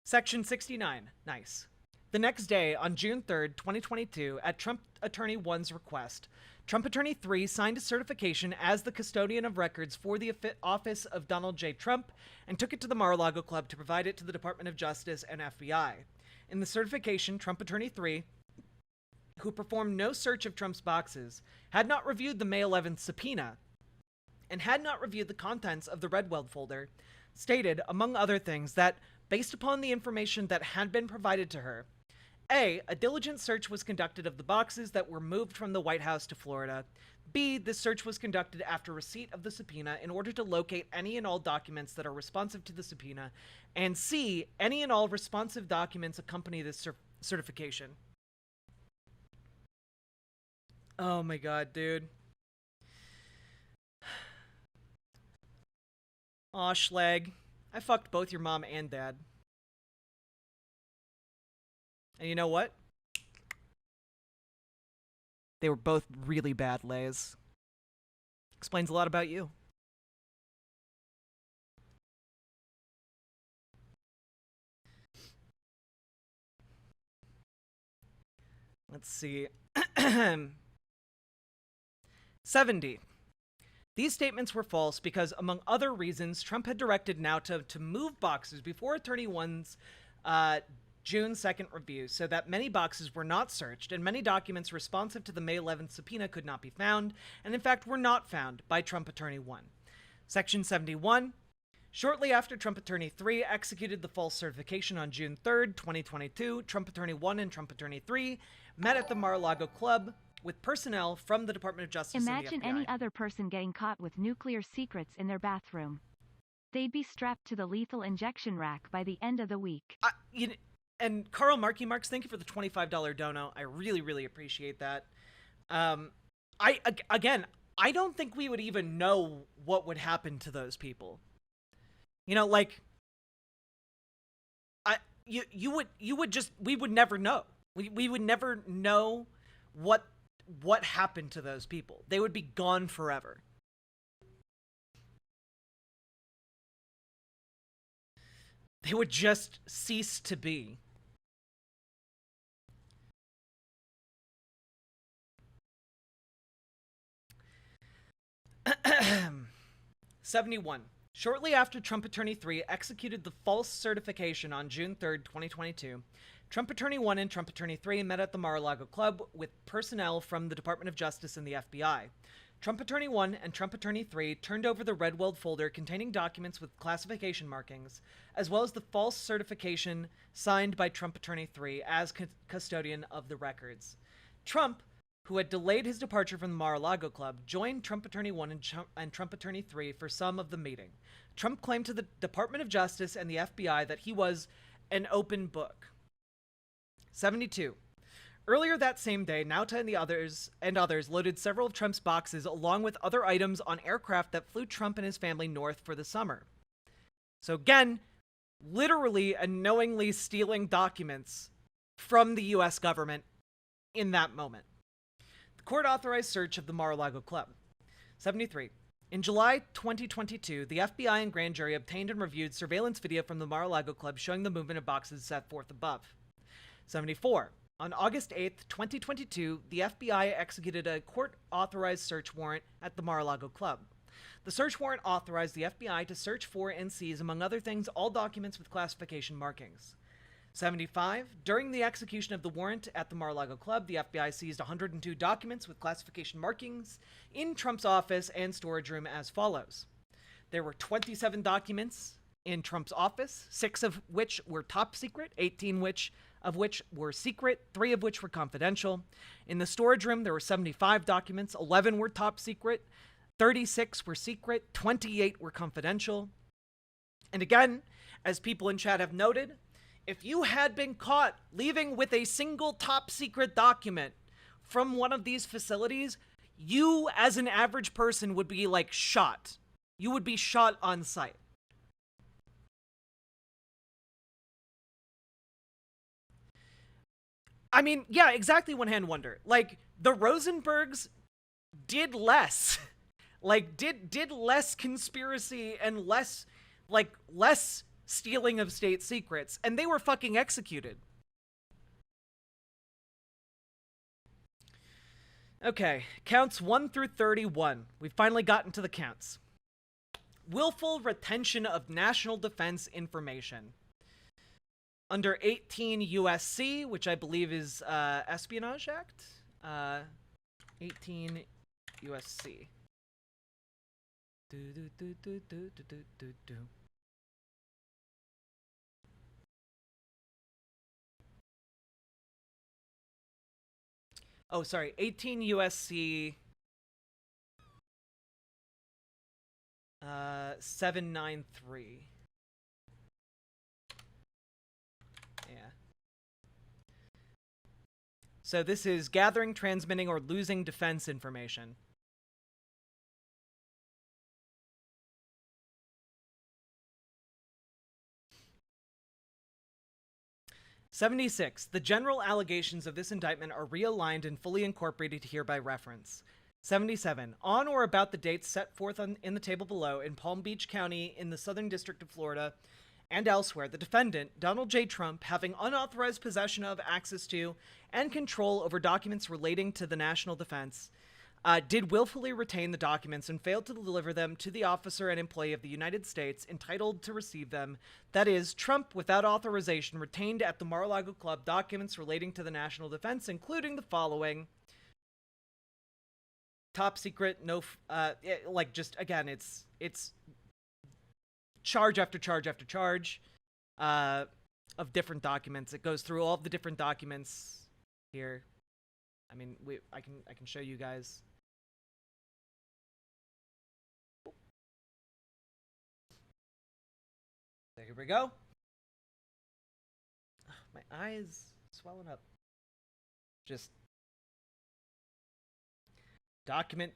Section 69. Nice. The next day, on June 3rd, 2022, at Trump Attorney 1's request, Trump Attorney 3 signed a certification as the custodian of records for the office of Donald J. Trump and took it to the Mar-a-Lago Club to provide it to the Department of Justice and FBI. In the certification, Trump Attorney 3, who performed no search of Trump's boxes, had not reviewed the May 11th subpoena, and had not reviewed the contents of the red weld folder, stated, among other things, that, based upon the information that had been provided to her, A, a diligent search was conducted of the boxes that were moved from the White House to Florida. B, this search was conducted after receipt of the subpoena in order to locate any and all documents that are responsive to the subpoena. And C, any and all responsive documents accompany this certification. Oh my god, dude. Aw, Schleg. I fucked both your mom and dad. And you know what? They were both really bad lays. Explains a lot about you. Let's see. 70. These statements were false because, among other reasons, Trump had directed NAUTA to move boxes before Attorney 1's June 2nd review, so that many boxes were not searched, and many documents responsive to the May 11th subpoena could not be found, and in fact were not found by Trump Attorney 1. Section 71. Shortly after Trump Attorney 3 executed the false certification on June 3rd, 2022, Trump Attorney 1 and Trump Attorney 3 met at the Mar-a-Lago Club with personnel from the Department of Justice Imagine and the FBI. any other person getting caught with nuclear secrets in their bathroom. They'd be strapped to the lethal injection rack by the end of the week. And Carl Markey Marks, thank you for the $25 dono. I really, really appreciate that. I don't think we would even know what would happen to those people. You know, like, we would never know. We would never know what happened to those people. They would be gone forever. They would just cease to be. $71. Shortly after Trump Attorney 3 executed the false certification on June 3rd, 2022, Trump Attorney 1 and Trump Attorney 3 met at the Mar-a-Lago Club with personnel from the Department of Justice and the FBI. Trump Attorney 1 and Trump Attorney 3 turned over the red weld folder containing documents with classification markings, as well as the false certification signed by Trump Attorney 3 as custodian of the records. Trump, who had delayed his departure from the Mar-a-Lago Club, joined Trump Attorney 1 and Trump Attorney 3 for some of the meeting. Trump claimed to the Department of Justice and the FBI that he was an open book. 72. Earlier that same day, Nauta and others loaded several of Trump's boxes along with other items on aircraft that flew Trump and his family north for the summer. So again, literally and knowingly stealing documents from the US government in that moment. The court-authorized search of the Mar-a-Lago Club. 73. In July 2022, the FBI and grand jury obtained and reviewed surveillance video from the Mar-a-Lago Club showing the movement of boxes set forth above. 74. On August 8th, 2022, the FBI executed a court-authorized search warrant at the Mar-a-Lago Club. The search warrant authorized the FBI to search for and seize, among other things, all documents with classification markings. 75. During the execution of the warrant at the Mar-a-Lago Club, the FBI seized 102 documents with classification markings in Trump's office and storage room as follows. There were 27 documents in Trump's office, 6 of which were top secret, 18 of which were secret, 3 of which were confidential. In the storage room, there were 75 documents, 11 were top secret, 36 were secret, 28 were confidential. And again, as people in chat have noted, if you had been caught leaving with a single top secret document from one of these facilities, you as an average person would be like shot. You would be shot on sight. I mean, yeah, exactly, One Hand Wonder. Like, the Rosenbergs did less. Like, did less conspiracy and less stealing of state secrets, and they were fucking executed. Okay, counts 1 through 31. We've finally gotten to the counts. Willful retention of national defense information. Under 18 USC, which I believe is Espionage Act. 18 USC. Oh, sorry, 18 USC 793. Yeah. So this is gathering, transmitting, or losing defense information. '76. The general allegations of this indictment are realigned and fully incorporated here by reference. 77. On or about the dates set forth in the table below in Palm Beach County in the Southern District of Florida and elsewhere, the defendant, Donald J. Trump, having unauthorized possession of, access to, and control over documents relating to the national defense, did willfully retain the documents and failed to deliver them to the officer and employee of the United States entitled to receive them. That is, Trump, without authorization, retained at the Mar-a-Lago Club documents relating to the national defense, including the following. Top secret, no, just, again, it's charge after charge after charge of different documents. It goes through all of the different documents here. I mean, I can show you guys. So here we go. Ugh, my eye is swelling up. Just document.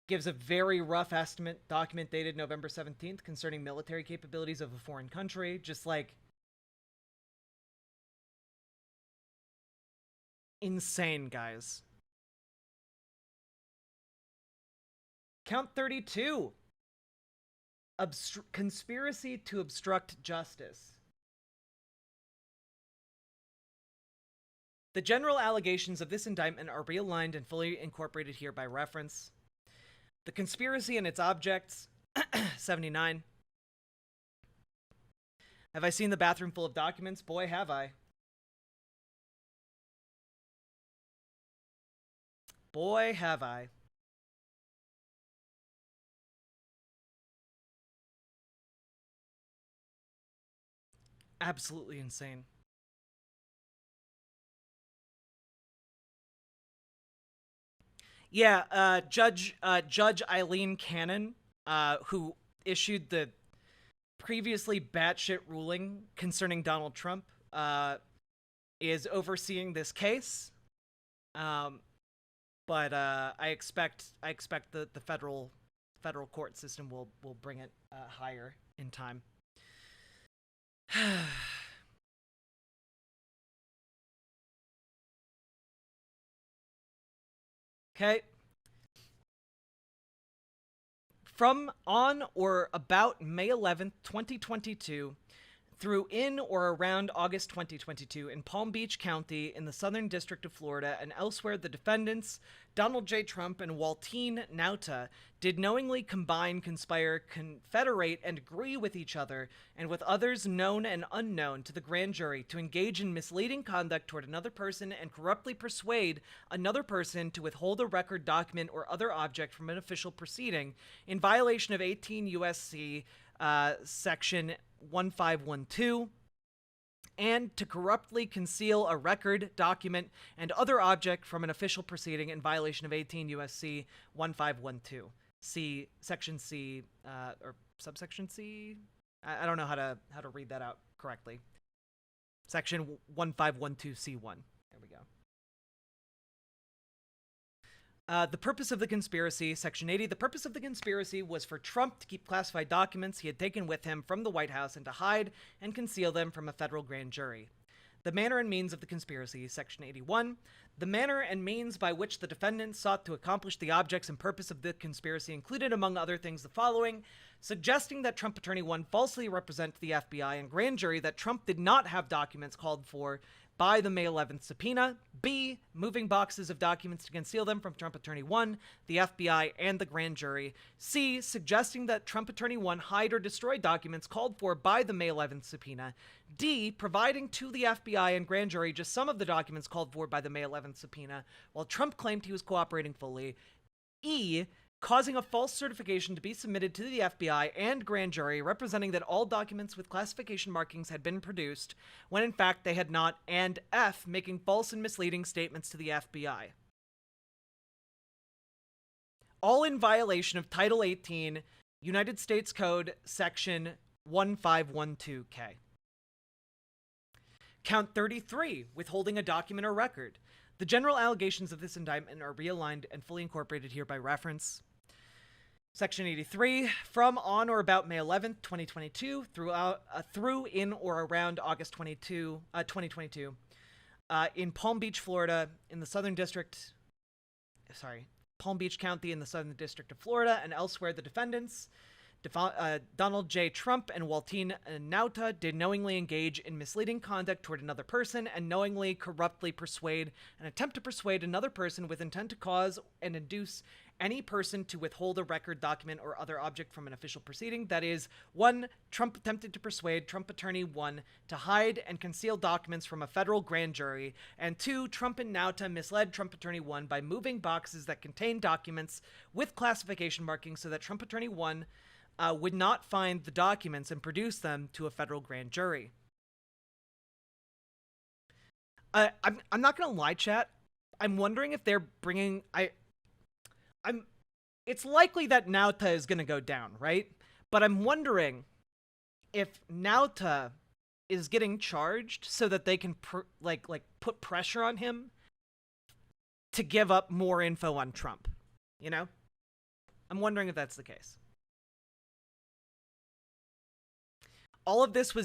Gives a very rough estimate. Document dated November 17th concerning military capabilities of a foreign country. Just like insane, guys. Count 32. Conspiracy to obstruct justice. The general allegations of this indictment are realigned and fully incorporated here by reference. The conspiracy and its objects. 79. Have I seen the bathroom full of documents? Boy, have I. Boy, have I. Absolutely insane. Yeah, Judge Eileen Cannon, who issued the previously batshit ruling concerning Donald Trump is overseeing this case. But I expect the federal court system will bring it higher in time. Okay. From on or about May 11th, 2022, through in or around August 2022 in Palm Beach County in the Southern District of Florida and elsewhere, the defendants, Donald J. Trump and Waltine Nauta, did knowingly combine, conspire, confederate, and agree with each other and with others known and unknown to the grand jury to engage in misleading conduct toward another person and corruptly persuade another person to withhold a record, document, or other object from an official proceeding in violation of 18 U.S.C. Section 1512, and to corruptly conceal a record, document, and other object from an official proceeding in violation of 18 U.S.C. 1512. See Section C, or subsection C? I don't know how to read that out correctly. Section 1512C1. There we go. The purpose of the conspiracy, Section 80. The purpose of the conspiracy was for Trump to keep classified documents he had taken with him from the White House and to hide and conceal them from a federal grand jury. The manner and means of the conspiracy, Section 81. The manner and means by which the defendants sought to accomplish the objects and purpose of the conspiracy included, among other things, the following: suggesting that Trump Attorney 1 falsely represent the FBI and grand jury that Trump did not have documents called for by the May 11th subpoena. B, moving boxes of documents to conceal them from Trump Attorney 1, the FBI, and the grand jury. C, suggesting that Trump Attorney 1 hide or destroy documents called for by the May 11th subpoena. D, providing to the FBI and grand jury just some of the documents called for by the May 11th subpoena, while Trump claimed he was cooperating fully. E, causing a false certification to be submitted to the FBI and grand jury representing that all documents with classification markings had been produced, when in fact they had not. And F, making false and misleading statements to the FBI. All in violation of Title 18, United States Code, Section 1512K. Count 33, withholding a document or record. The general allegations of this indictment are realigned and fully incorporated here by reference. Section 83, from on or about May 11th, 2022, through in or around August 2022, in Palm Beach, Florida, in the Southern District, Palm Beach County in the Southern District of Florida, and elsewhere, the defendants, Donald J. Trump and Waltine Nauta, did knowingly engage in misleading conduct toward another person and knowingly corruptly persuade and attempt to persuade another person with intent to cause and induce any person to withhold a record, document, or other object from an official proceeding. That is, 1, Trump attempted to persuade Trump Attorney 1 to hide and conceal documents from a federal grand jury, and 2, Trump and Nauta misled Trump Attorney 1 by moving boxes that contained documents with classification markings so that Trump Attorney 1 would not find the documents and produce them to a federal grand jury. I'm not gonna lie, chat. I'm wondering if they're bringing... It's likely that Nauta is gonna go down, right? But I'm wondering if Nauta is getting charged so that they can put pressure on him to give up more info on Trump. You know? I'm wondering if that's the case. All of this was